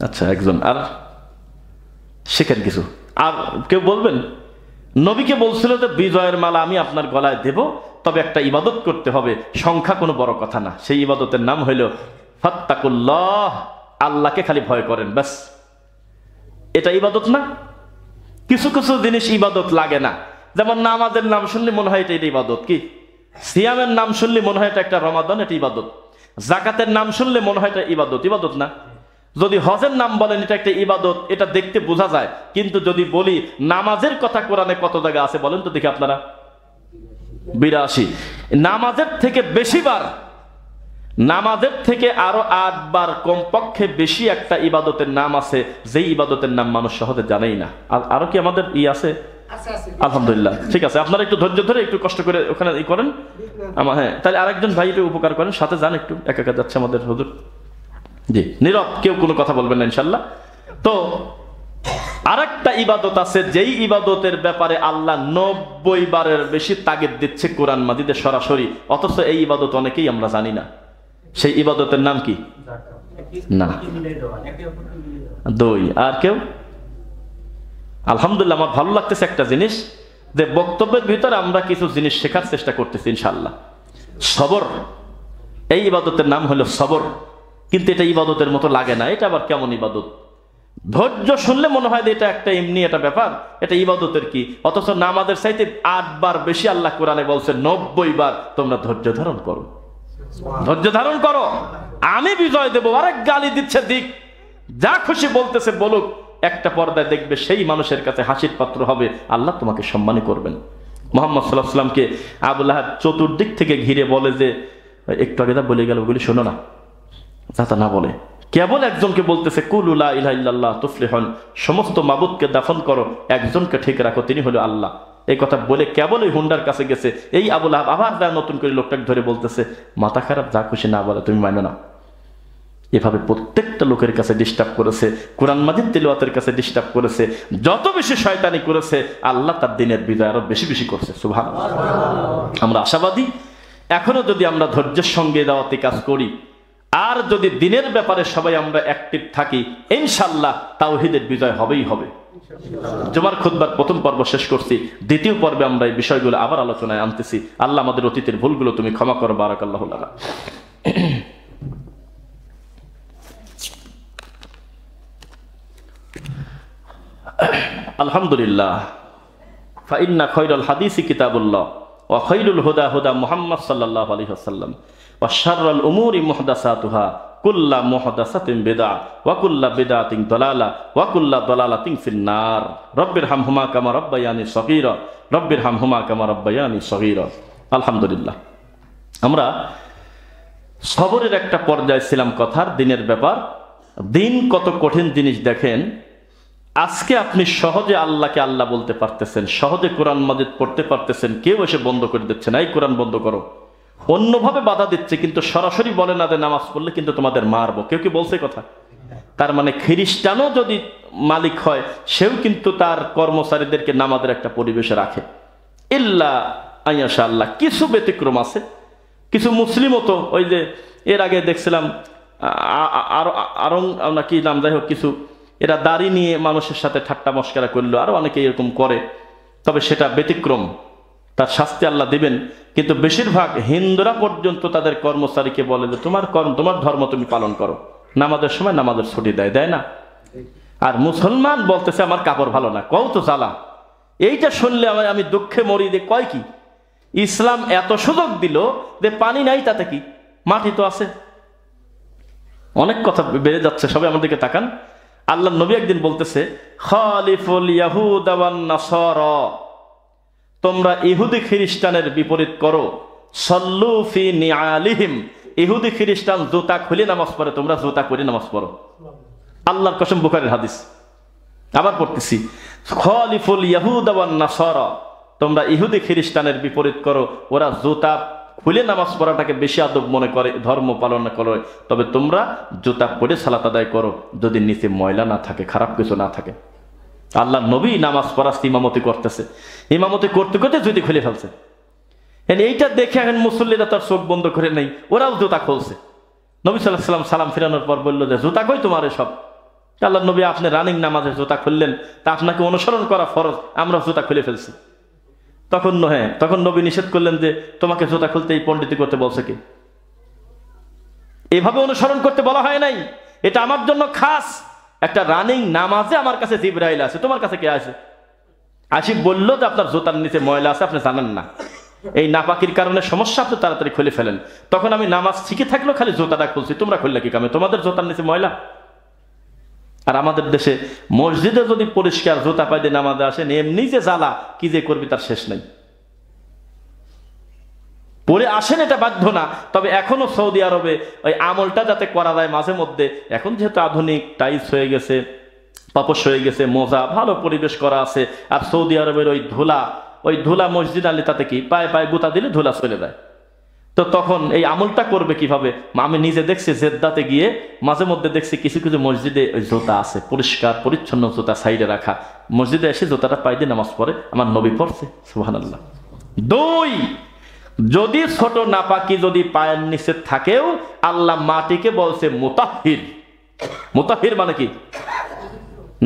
আচ্ছা, একজন আর শিখেন কিছু, আর কেউ বলবেন? নবীকে বলছিল যে বিজয়ের মালা আমি আপনার গলায় দেব, তবে একটা ইবাদত করতে হবে, সংখ্যা কোনো বড় কথা না। সেই ইবাদতের নাম হইল ফাত্তাকুল্লাহ, আল্লাহকে খালি ভয় করেন, ব্যাস। এটা ইবাদত না? কিছু কিছু জিনিস ইবাদত লাগে না, যেমন নামাজের নাম শুনলে মনে হয় এটা ইবাদত। কি? সিয়ামের নাম শুনলে মনে হয় এটা একটা রমাদান, এটা ইবাদত। জাকাতের নাম শুনলে মনে হয় এটা ইবাদত, ইবাদত না? যদি হজের নাম বলেন এটা একটা ইবাদত, এটা দেখতে বোঝা যায়। কিন্তু যদি বলি নামাজের কথা, কোরআনে কত জায়গা আছে বলেন তো দেখি আপনারা? 82। নামাজের থেকে বেশিবার, নামাজের থেকে আরো 8 বার কমপক্ষে বেশি একটা ইবাদতের নাম আছে, যেই ইবাদতের নাম মানুষ সহজে জানেই না। আরো কি আমাদের আছে? আলহামদুলিল্লাহ, ঠিক আছে। আপনারা একটু ধৈর্য ধরে একটু কষ্ট করে ওখানে করেন। হ্যাঁ, তাহলে আরেকজন ভাই একটু উপকার করেন, সাথে যান, একটু একা একা যাচ্ছে আমাদের হুজুর। জি, নীরব, কেউ কোনো কথা বলবেন না ইনশাল্লাহ। তো আরেকটা ইবাদত আছে, যেই ইবাদতের ব্যাপারে আল্লাহ 90 বারের বেশি তাগিদ দিচ্ছে কোরআন মাজিদে সরাসরি, অথচ এই ইবাদত অনেকেই আমরা জানি না। সেই ইবাদতের নাম কি? না, 2। আর কেউ? আলহামদুলিল্লাহ, আমার ভালো লাগতেছে একটা জিনিস, যে বক্তব্যের ভিতরে আমরা কিছু জিনিস শেখার চেষ্টা করতেছি ইনশাআল্লাহ। সবর, এই ইবাদতের নাম হলো সবর। কিন্তু এটা ইবাদতের মতো লাগে না। এটা আবার কেমন ইবাদত? ধৈর্য শুনলে মনে হয় যে এটা একটা এমনি একটা ব্যাপার, এটা ইবাদতের কি? অথচ নামাজের চাইতে 8 বার বেশি আল্লাহ কোরআনে বলছে, 90 বার তোমরা ধৈর্য ধারণ করো, ধৈর্য ধারণ করো, আমি বিজয় দেবো। আরেক গালি দিচ্ছে দিক, যা খুশি বলতেছে বলুক, একটা পর্দায় দেখবে সেই মানুষের কাছে হাসির পাত্র হবে, আল্লাহ তোমাকে সম্মানই করবেন। মুহাম্মদ সাল্লাল্লাহু আলাইহি ওয়াসাল্লামকে আবু লাহাব চতুর্দিক থেকে ঘিরে বলে যে, একটু আগে বলে গেল, ওগুলি শোনো না, যাতে না বলে। কেবল একজনকে বলতেছে, কুলু লা ইলাহা ইল্লাল্লাহ তুফলিহুন, সমস্ত মাবুদকে দাফন করো, একজনকে ঠিক রাখো, তিনি হলো আল্লাহ। এই কথা বলে কেবল ওই হুন্ডার কাছে গেছে। এই আবু লাহাব আবার যা নতুন করে লোকটাকে ধরে বলতেছে, মাথা খারাপ, যা খুশি না বলে তুমি মানো না। এভাবে প্রত্যেকটা লোকের কাছে ডিস্টার্ব করেছে, কোরআন মাজিদ তিলাওয়াতের কাছে ডিস্টার্ব করেছে। যত বেশি শয়তানি করেছে, আল্লাহ তার দিনের বিজয় আরো বেশি বেশি করছে। সুবহানাল্লাহ। আমরা আশাবাদী, এখনো যদি আমরা ধৈর্যের সঙ্গে দাওয়াতি কাজ করি, আর যদি দিনের ব্যাপারে সবাই আমরা অ্যাক্টিভ থাকি, ইনশাআল্লাহ তাওহীদের বিজয় হবেই হবে। জুমার খুতবার প্রথম পর্ব শেষ করছি, দ্বিতীয় পর্বে আমরা এই বিষয়গুলো আবার আলোচনায় আনতেছি। আল্লাহ আমাদের অতীতের ভুলগুলো তুমি ক্ষমা করো। বারাকাল্লাহু লানা। আলহামদুলিল্লাহ। ফাইন্না খায়রাল হাদিসি কিতাবুল্লাহ ওয়া খায়রুল হুদা হুদা মুহাম্মদ সাল্লাল্লাহু আলাইহি ওয়াসাল্লাম ওয়া শাররুল উমুরি মুহদাসাতুহা কুল্লা মুহদাসাতিন বিদআ ওয়া কুল্লা বিদআতিন দালালা ওয়া কুল্লা দালালাতিন ফিন্নার। রব্বির হামহুমা কামা রাব্বায়ানি সগীরা রব্বির হামহুমা কামা রাব্বায়ানি সগীরা। আলহামদুলিল্লাহ, আমরা সবরের একটা পর্যায়ে ছিলাম কথার, দিনের ব্যাপার। দিন কত কঠিন জিনিস দেখেন। আজকে আপনি সহজে আল্লাহকে আল্লাহ বলতে পারতেছেন, সহজে কোরআন মাজিদ পড়তে পারতেছেন, কেউ এসে বন্ধ করে দিচ্ছে না, এই কোরআন বন্ধ করো। অন্যভাবে বাধা দিচ্ছে, কিন্তু সরাসরি বলে না যে নামাজ পড়লে কিন্তু তোমাদের মারবো। কেউ কি বলছে কথা? তার মানে খ্রিস্টানও যদি মালিক হয়, সেও কিন্তু তার কর্মচারীদেরকে নামাজের একটা পরিবেশে রাখে। ইল্লা আইয়াশা আল্লাহ, কিছু ব্যতিক্রম আছে। কিছু মুসলিমও তো, ওই যে এর আগে দেখছিলাম আরং নাকি নাম, যাই হোক, কিছু এরা দাড়ি নিয়ে মানুষের সাথে ঠাট্টা মস্করা করলো, আরো অনেকে এরকম করে। তবে সেটা ব্যতিক্রম, তার শাস্তি আল্লাহ দিবেন। কিন্তু বেশিরভাগ হিন্দুরা পর্যন্ত তাদের কর্মচারীকে বলে যে তোমার ধর্ম তুমি পালন করো, নামাজের সময় নামাজের ছুটি দেয় না। আর মুসলমান বলতেছে আমার কাপড় ভালো না, কও তো জ্বালা। এইটা শুনলে আমি দুঃখে মরি। যে কয় কি, ইসলাম এত সুযোগ দিল যে পানি নাই, তাতে কি, মাটি তো আছে। অনেক কথা বেড়ে যাচ্ছে, সবাই আমার দিকে তাকান। আল্লাহ নবী একদিন বলতেছে, খালিফুল ইয়াহুদা ওয়ান নাসারা, তোমরা ইহুদি খ্রিস্টানের বিপরীত করো। সল্লু ফি নিআলিহিম, ইহুদি খ্রিস্টান জুতা খুলে নামাজ পড়ে, তোমরা জুতা পরে নামাজ পড়ো। আল্লাহর কসম, বুখারীর হাদিস। আবার পড়তেছি, খালিফুল ইয়াহুদা ওয়ান নাসারা, তোমরা ইহুদি খ্রিস্টানের বিপরীত করো। ওরা জুতা খুলে নামাজ পড়াটাকে বেশি আদব মনে করে, ধর্ম পালন করে। তবে তোমরা জুতা পরে সালাত আদায় করো, যদি নিচে ময়লা না থাকে, খারাপ কিছু না থাকে। আল্লাহ নবী নামাজ পড়াতে ইমামতি করতেছে, ইমামতি করতে করতে জুতি খুলে ফেলছে। এইটা দেখে এখন মুসল্লিরা তার চোখ বন্ধ করে নেই, ওরাও জুতা খুলছে। নবী সাল্লাল্লাহু আলাইহি ওয়াসাল্লাম সালাম ফিরানোর পর বলল যে জুতা কই তোমার এসব? আল্লাহ নবী, আপনি রানিং নামাজে জুতা খুললেন, তা আপনাকে অনুসরণ করা ফরজ, আমরা জুতা খুলে ফেলছি। তখন নবী নিষেধ করলেন যে তোমাকে জুতা খুলতে এই পণ্ডিতি করতে বলছে কি? এভাবে অনুসরণ করতে বলা হয় নাই, এটা আমার জন্য খাস। একটা রানিং নামাজে আমার কাছে জিবরাইল আছে, তোমার কাছে কে আছে? আসি বললো যে আপনার জুতার নিচে ময়লা আছে, আপনি জানেন না, এই নাপাকির কারণে সমস্যা, আপনি তাড়াতাড়ি খুলে ফেলেন। তখন আমি নামাজ শিখে থাকলেও খালি জুতাটা খুলছি, তোমরা খুললে কি কামে? তোমাদের জুতার নিচে ময়লা। আর আমাদের দেশে মসজিদে যদি পরিষ্কার জুতা পাই দিয়ে নামাজে আসেন, এমনি যে জ্বালা, কি যে করবি তার শেষ নেই। পরে আসেন, এটা বাধ্য না। তবে এখনো সৌদি আরবে ওই আমলটা যাতে করা যায় মাঝে মধ্যে, এখন যেহেতু আধুনিক টাইলস হয়ে গেছে, পাপস হয়ে গেছে, মোজা, ভালো পরিবেশ করা আছে। আর সৌদি আরবের ওই ধুলা মসজিদ আলী, তাতে কি পায়ে পায়ে গুতা দিলে ধুলা চলে যায়। তো তখন এই আমলটা করবে কিভাবে? আমি নিজে দেখছি জেদ্দাতে গিয়ে মাঝে মধ্যে দেখছি কিছু কিছু মসজিদে ওই জুতা আছে, পরিষ্কার পরিচ্ছন্ন জুতা সাইডে রাখা। মসজিদে এসে জুতাটা পায়ে দিয়ে নামাজ পড়ে, আমার নবী পড়ছে, সুবহানাল্লাহ। দুই, যদি ছোট নাপাকি যদি পায়ের নিচে থাকেও, আল্লাহ মাটিকে বলছে মুতাহির। মুতাহির মানে কি?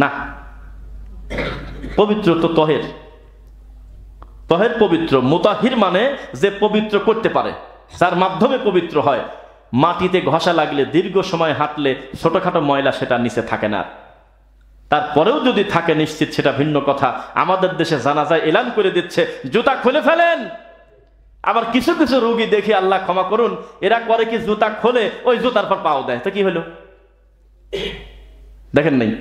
না, পবিত্র তো তহের, তহের পবিত্র। মুতাহির মানে যে পবিত্র করতে পারে, যার মাধ্যমে পবিত্র হয়। মাটিতে ঘষা লাগলে, দীর্ঘ সময় হাঁটলে ছোটখাটো ময়লা সেটা নিচে থাকে না। তারপরেও যদি থাকে নিশ্চিত সেটা ভিন্ন কথা। আমাদের দেশে জানাজায় এলান করে দিচ্ছে জুতা খুলে ফেলেন। আবার কিছু কিছু রোগী দেখে, আল্লাহ ক্ষমা করুন, এরা করে কি, জুতা খোলে, ওই জুতার পর পাও দেয়। তো কি হলো? দেখেন নাই,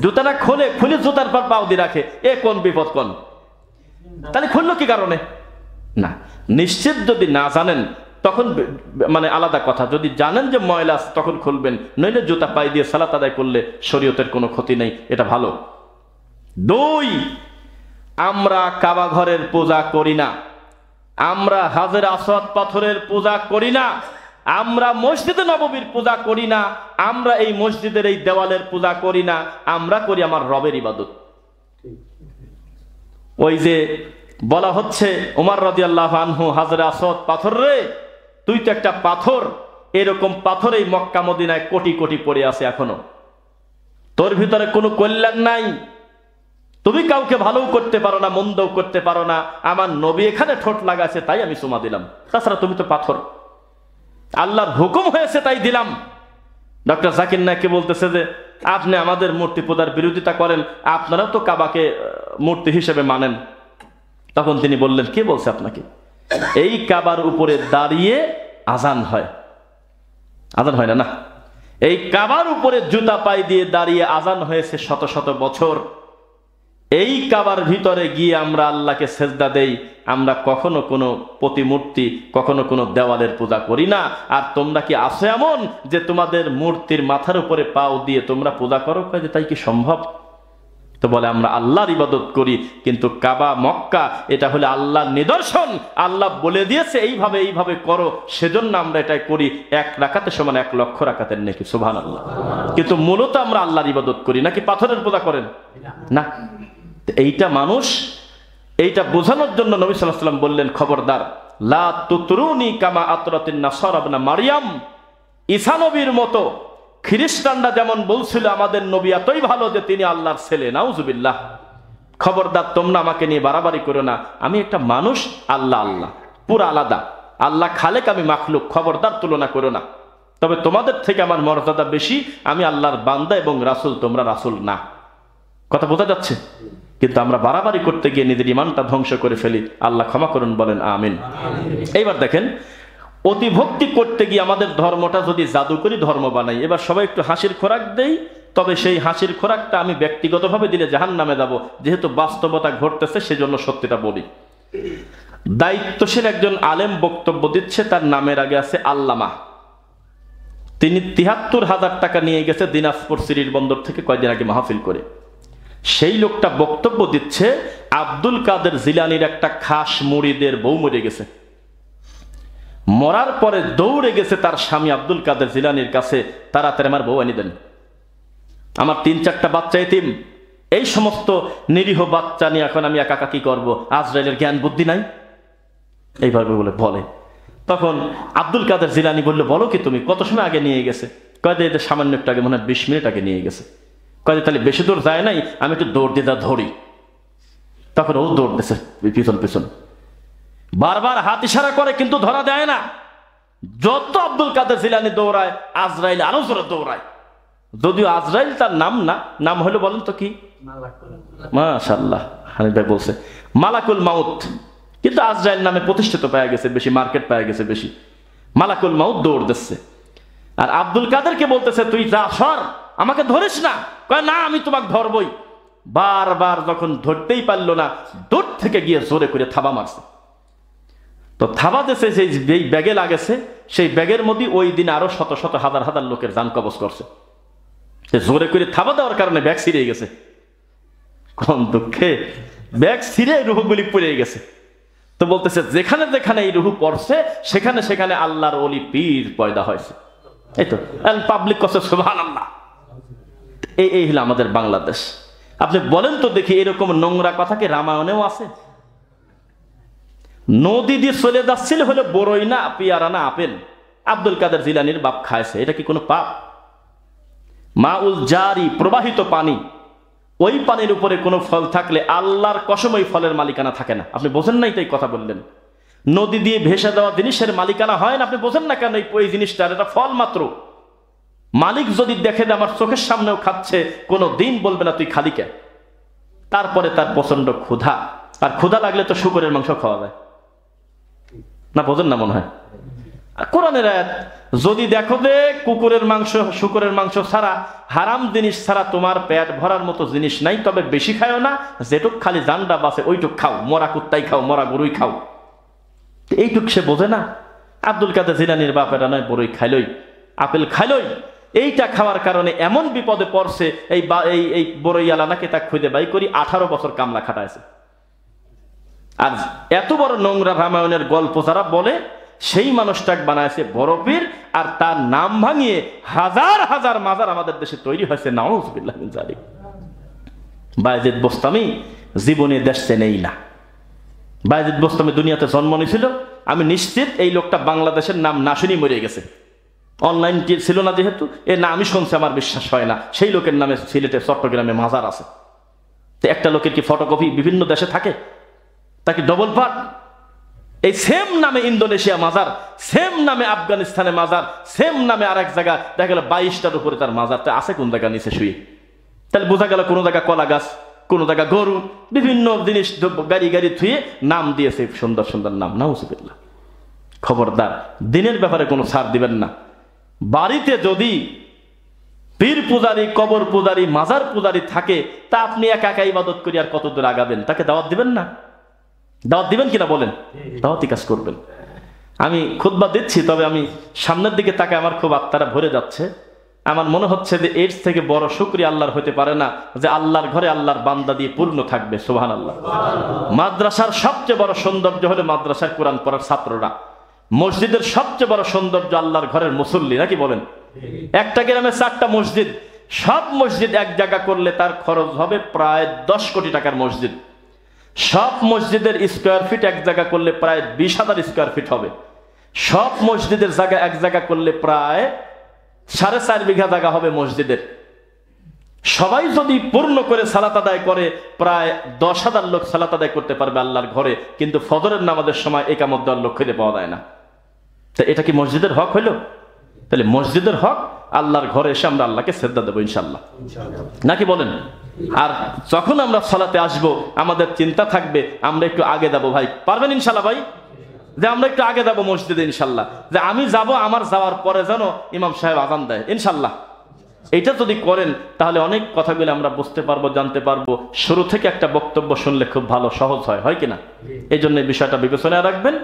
জুতাটা খুলে জুতার পর পাও দিয়ে রাখে, এ কোন বিপদ কোন? তাহলে খুললো কি কারণে? না, নিশ্চিত যদি না জানেন তখন মানে আলাদা কথা। যদি জানেন যে ময়লা তখন খুলবেন, নইলে জুতা পায়ে দিয়ে সালাত আদায় করলে শরীয়তের কোনো ক্ষতি নেই, এটা ভালো। দুই, আমরা কাবা ঘরের পূজা করি না, আমরা হাজরে আসওয়াদ পাথরের পূজা করি না, আমরা মসজিদে নববীর পূজা করি না, আমরা এই মসজিদের এই দেওয়ালের পূজা করি না, আমরা করি আমার রবের ইবাদত। ওই যে বলা হচ্ছে ওমর রাদিয়াল্লাহু আনহু, হাজরে আসওয়াদ পাথর রে, তুই তো একটা পাথর, এরকম পাথর এই মক্কা মদিনায় কোটি কোটি পড়ে আছে এখনো। তোর ভিতরে কোনো কল্যাণ নাই, তুমি কাউকে ভালোও করতে পারো না, মন্দও করতে পারো না। আমার নবী এখানে ঠোঁট লাগাছে তাই আমি চুমা দিলাম, তাছাড়া তুমি তো পাথর। আল্লাহর হুকুম হয়েছে তাই দিলাম। ডক্টর জাকির নায়েককে বলতেছে যে আপনি আমাদের মূর্তি পূজার বিরোধিতা করেন, আপনারাও তো কাবাকে মূর্তি হিসেবে মানেন। তখন তিনি বললেন, কে বলছে আপনাকে? এই কাবার উপরে দাঁড়িয়ে আজান হয়, আজান হয় না? না, এই কাবার উপরে জুতা পায়ে দিয়ে দাঁড়িয়ে আজান হয়েছে শত শত বছর। এই কাবার ভিতরে গিয়ে আমরা আল্লাহকে সেজদা দেই, আমরা কখনো কোনো প্রতিমূর্তি, কখনো কোনো দেওয়ালের পূজা করি না। আর তোমরা কি আছো এমন যে তোমাদের মূর্তির মাথার উপরে পাও দিয়ে তোমরা পূজা করো? তাই কি সম্ভব? তো বলে আমরা আল্লাহর ইবাদত করি, কিন্তু কাবা মক্কা এটা হলো আল্লাহর নিদর্শন। আল্লাহ বলে দিয়েছে এইভাবে এইভাবে করো, সেজন্য আমরা এটাই করি। 1 রাকাতের সমান 1 লক্ষ রাকাতের নেকি, সুবহানাল্লাহ। কিন্তু মূলত আমরা আল্লাহর ইবাদত করি, নাকি পাথরের পূজা করেন? না। এইটা মানুষ, এইটা বোঝানোর জন্য নবী সাল্লাল্লাহু আলাইহি ওয়াসাল্লাম বললেন, খবরদার, লা তুতরুনি কামা আতরাতিন নাসারা ইবনে মারইয়াম। ঈসা নবীর মতো খ্রিস্টানরা যেমন বলছিল আমাদের নবী এতই ভালো যে তিনি আল্লাহর ছেলে, নাউজুবিল্লাহ। খবরদার, তোমরা আমাকে নিয়ে বাড়াবাড়ি করো না। আমি একটা মানুষ, আল্লাহ আল্লাহ, পুরো আলাদা। আল্লাহ খালেক, আমি মাখলুক। খবরদার, তুলনা করো না। তবে তোমাদের থেকে আমার মর্যাদা বেশি। আমি আল্লাহর বান্দা এবং রাসূল, তোমরা রাসূল না। কথা বোঝা যাচ্ছে? কিন্তু আমরা বাড়াবাড়ি করতে গিয়ে নিজের ইমানটা ধ্বংস করে ফেলি। আল্লাহ ক্ষমা করুন, বলেন আমিন। এইবার দেখেন, অতিভক্তি করতে গিয়ে আমাদের ধর্মটা যদি জাদুকরি ধর্ম বানাই, এবার সবাই একটু হাসির খোরাক দেই, তবে সেই হাসির খোরাকটা আমি ব্যক্তিগতভাবে দিলে জাহান্নামে যাব। যেহেতু বাস্তবতা ঘটতেছে সেজন্য সত্যিটা বলি। দায়িত্বশীল একজন আলেম বক্তব্য দিচ্ছে, তার নামের আগে আছে আল্লামা। তিনি ৭৩,০০০ টাকা নিয়ে গেছে দিনাজপুর সিরির বন্দর থেকে কয়েকদিন আগে মাহফিল করে। সেই লোকটা বক্তব্য দিচ্ছে আব্দুল কাদের জিলানীর একটা খাস মুরিদের বউ মরে গেছে। মরার পরে দৌড়ে গেছে তার স্বামী আব্দুল কাদের জিলানীর কাছে, তাড়াতাড়ি আমার বউ এনে দেন, আমার ৩-৪টা বাচ্চা এতিম। এই সমস্ত নিরীহ বাচ্চা নিয়ে এখন আমি একা একা কি করবো? আজরাইলের জ্ঞান বুদ্ধি নাই? এইভাবে বলে। তখন আব্দুল কাদের জিলানী বললো, বলো কি তুমি, কত সময় আগে নিয়ে গেছে? কয়েকদিন এদের সামান্য একটু আগে, মনে হয় 20 মিনিট আগে নিয়ে গেছে। কয়েকদিন তাহলে বেশি দূর যায় নাই, আমি একটু দৌড় দিয়ে ধরি। তখন ও দৌড় দিছে পিছন পিছন, বারবার হাত ইশারা করে, কিন্তু ধরা দেয় না। যত আব্দুল কাদের জিলানী দৌড়ায়, আজরাইল আরো জোরে দৌড়ায়। যদিও আজরাইল তার নাম না, নাম হলো বলেন তো কি? মাশাআল্লাহ, হানিফ ভাই বলছে মালাকুল মাউত, কিন্তু আজরাইল নামে প্রতিষ্ঠিত পাওয়া গেছে বেশি, মার্কেট পাওয়া গেছে বেশি। মালাকুল মাউত দৌড় দিচ্ছে, আর আব্দুল কাদেরকে বলতেছে, তুই যা, সর, আমাকে ধরিস না। কয়, না, আমি তোমাকে ধরবই। বারবার যখন ধরতেই পারলো না, দূর থেকে গিয়ে জোরে করে থাবা মারছে। তো থাবা দেশে যেই ব্যাগে লাগেছে, সেই ব্যাগের মধ্যে ওই দিন আরো শত শত হাজার হাজার লোকের জান কবজ করছে। জোরে করে থাবা দেওয়ার কারণে ব্যাগ ছিঁড়ে গেছে। কোন দুঃখে ব্যাগ ছিঁড়ে রুহগুলি পড়ে গেছে। তো বলতেছে, যেখানে যেখানে এই রুহু পড়ছে, সেখানে সেখানে আল্লাহর ওলি পীর পয়দা হয়েছে। এই তো পাবলিক কথা, সুবহানাল্লাহ। এই হলো আমাদের বাংলাদেশ। আপনি বলেন তো দেখি, এরকম নোংরা কথা কি রামায়ণেও আছে? নদী দিয়ে চলে যাচ্ছিল, হলো বড়ই না পেয়ারা না আপেল, আব্দুল কাদের জিলানীর বাপ খাইছে, এটা কি কোনো পাপ? মাউল জারি, প্রবাহিত পানি, ওই পানির উপরে কোনো ফল থাকলে আল্লাহর কসম ওই ফলের মালিকানা থাকে না। আপনি বোঝেন নাই তাই কথা বললেন। নদী দিয়ে ভেসে দেওয়া জিনিসের মালিকানা হয় না, আপনি বোঝেন না কেন? এই জিনিসটার এটা ফল মাত্র। মালিক যদি দেখে যে আমার চোখের সামনেও খাচ্ছে, কোনো দিন বলবে না তুই খালি কে। তারপরে তার প্রচন্ড ক্ষুধা, আর ক্ষুধা লাগলে তো শুকরের মাংস খাওয়া যায় না, বোঝেন না মনে হয়? কোরআনের আয়াত, যদি দেখো যে কুকুরের মাংস, শুকরের মাংস ছাড়া, হারাম জিনিস ছাড়া তোমার পেট ভরার মতো জিনিস নাই, তবে বেশি খাও না, যেটুক খালি জান্ডা বাসে ওইটুক খাও, মরা কুত্তাই খাও, মরা গরুই খাও। এইটুক সে বোঝে না। আব্দুল কাদের জিলানীর বাপেরা নয়, বড়ই খাইলই, আপেল খাইলই। এইটা খাওয়ার কারণে এমন বিপদে পড়ছে, এই বড়ই আলা নাকি তা খুঁজে বাই করি 18 বছর কামলা খাটাইছে। আর এত বড় নোংরা রামায়ণের গল্প যারা বলে, সেই মানুষটাকে বানাইছে বড় পীর, আর তার নাম ভাঙিয়ে হাজার হাজার মাজার আমাদের দেশে তৈরি হয়েছে। নাউজুবিল্লাহ মিন যালিক। বায়েজিদ বোস্তামি জীবনে দেশ চেনেই না। বায়েজিদ বোস্তামি দুনিয়াতে জন্ম নিয়েছিল, আমি নিশ্চিত এই লোকটা বাংলাদেশের নাম না শুনি মরে গেছে। অনলাইন ছিল না যেহেতু, এ না আমি শুনছি আমার বিশ্বাস হয় না, সেই লোকের নামে সিলেটে চট্টগ্রামে মাজার আছে। তো একটা লোকের কি ফটোকপি বিভিন্ন দেশে থাকে? তাকে ডবল পার্ট। এই সেম নামে ইন্দোনেশিয়া মাজার, সেম নামে আফগানিস্তানে মাজার, সেম নামে আর এক জায়গা দেখা গেল 22টার উপরে তার মাজারটা আছে কোন জায়গা নিচে শুয়ে। তাহলে বোঝা গেল কোনো জায়গা কলা গাছ, কোনো জায়গা গরু, বিভিন্ন জিনিস গাড়ি গাড়ি ধুয়ে নাম দিয়েছে সুন্দর সুন্দর নাম। নাউজুবিল্লাহ। খবরদার, দিনের ব্যাপারে কোনো ছাড় দিবেন না। বাড়িতে যদি পীর পূজারী, কবর পূজারী, মাজার পূজারী থাকে, তা আপনি একা একা ইবাদত করি আর কত দূর আগাবেন? তাকে দাওয়াত দিবেন না? দাওয়াত দিবেন কিনা বলেন? দাওয়াতি কাজ করবেন। আমি খুতবা দিচ্ছি, তবে আমি সামনের দিকে তাকে আমার খুব আত্মারা ভরে যাচ্ছে। আমার মনে হচ্ছে যে এর থেকে বড় শুকরিয়া আল্লাহর হতে পারে না যে আল্লাহর ঘরে আল্লাহর বান্দা দিয়ে পূর্ণ থাকবে। সুবহানাল্লাহ। মাদ্রাসার সবচেয়ে বড় সৌন্দর্য হলো মাদ্রাসার কোরআন পড়ার ছাত্ররা। মসজিদের সবচেয়ে বড় সৌন্দর্য আল্লাহর ঘরের মুসল্লি, নাকি বলেন? একটা গ্রামে 4টা মসজিদ, সব মসজিদ এক জায়গা করলে তার খরচ হবে প্রায় 10 কোটি টাকার মসজিদ। সব মসজিদের স্কোয়ার ফিট এক জায়গা করলে প্রায় 20,000 স্কোয়ার ফিট হবে। সব মসজিদের জায়গা এক জায়গা করলে প্রায় 4.5 বিঘা জায়গা হবে মসজিদের। সবাই যদি পূর্ণ করে সালাত আদায় করে, প্রায় 10,000 লোক সালাত আদায় করতে পারবে আল্লাহর ঘরে। কিন্তু ফজরের নামাজের সময় একামত দেওয়ার লোক খুঁজে পাওয়া যায় না। তো এটা কি মসজিদের হক হইল? তাহলে মসজিদের হক আল্লাহর ঘরে এসে আমরা আল্লাহকে শ্রদ্ধা দেবো ইনশাল্লাহ, নাকি বলেন? আর যখন আমরা সালাতে আসব, আমাদের চিন্তা থাকবে আমরা একটু আগে যাবো। ভাই পারবেন ইনশাল্লাহ? ভাই যে আমরা একটু আগে যাবো মসজিদে ইনশাল্লাহ, যে আমি যাব, আমার যাওয়ার পরে যেন ইমাম সাহেব আযান দেয় ইনশাল্লাহ। এটা যদি করেন তাহলে অনেক কথাগুলো আমরা বুঝতে পারবো, জানতে পারবো। শুরু থেকে একটা বক্তব্য শুনলে খুব ভালো, সহজ হয়, হয় কিনা? এই জন্য এই বিষয়টা বিবেচনায় রাখবেন।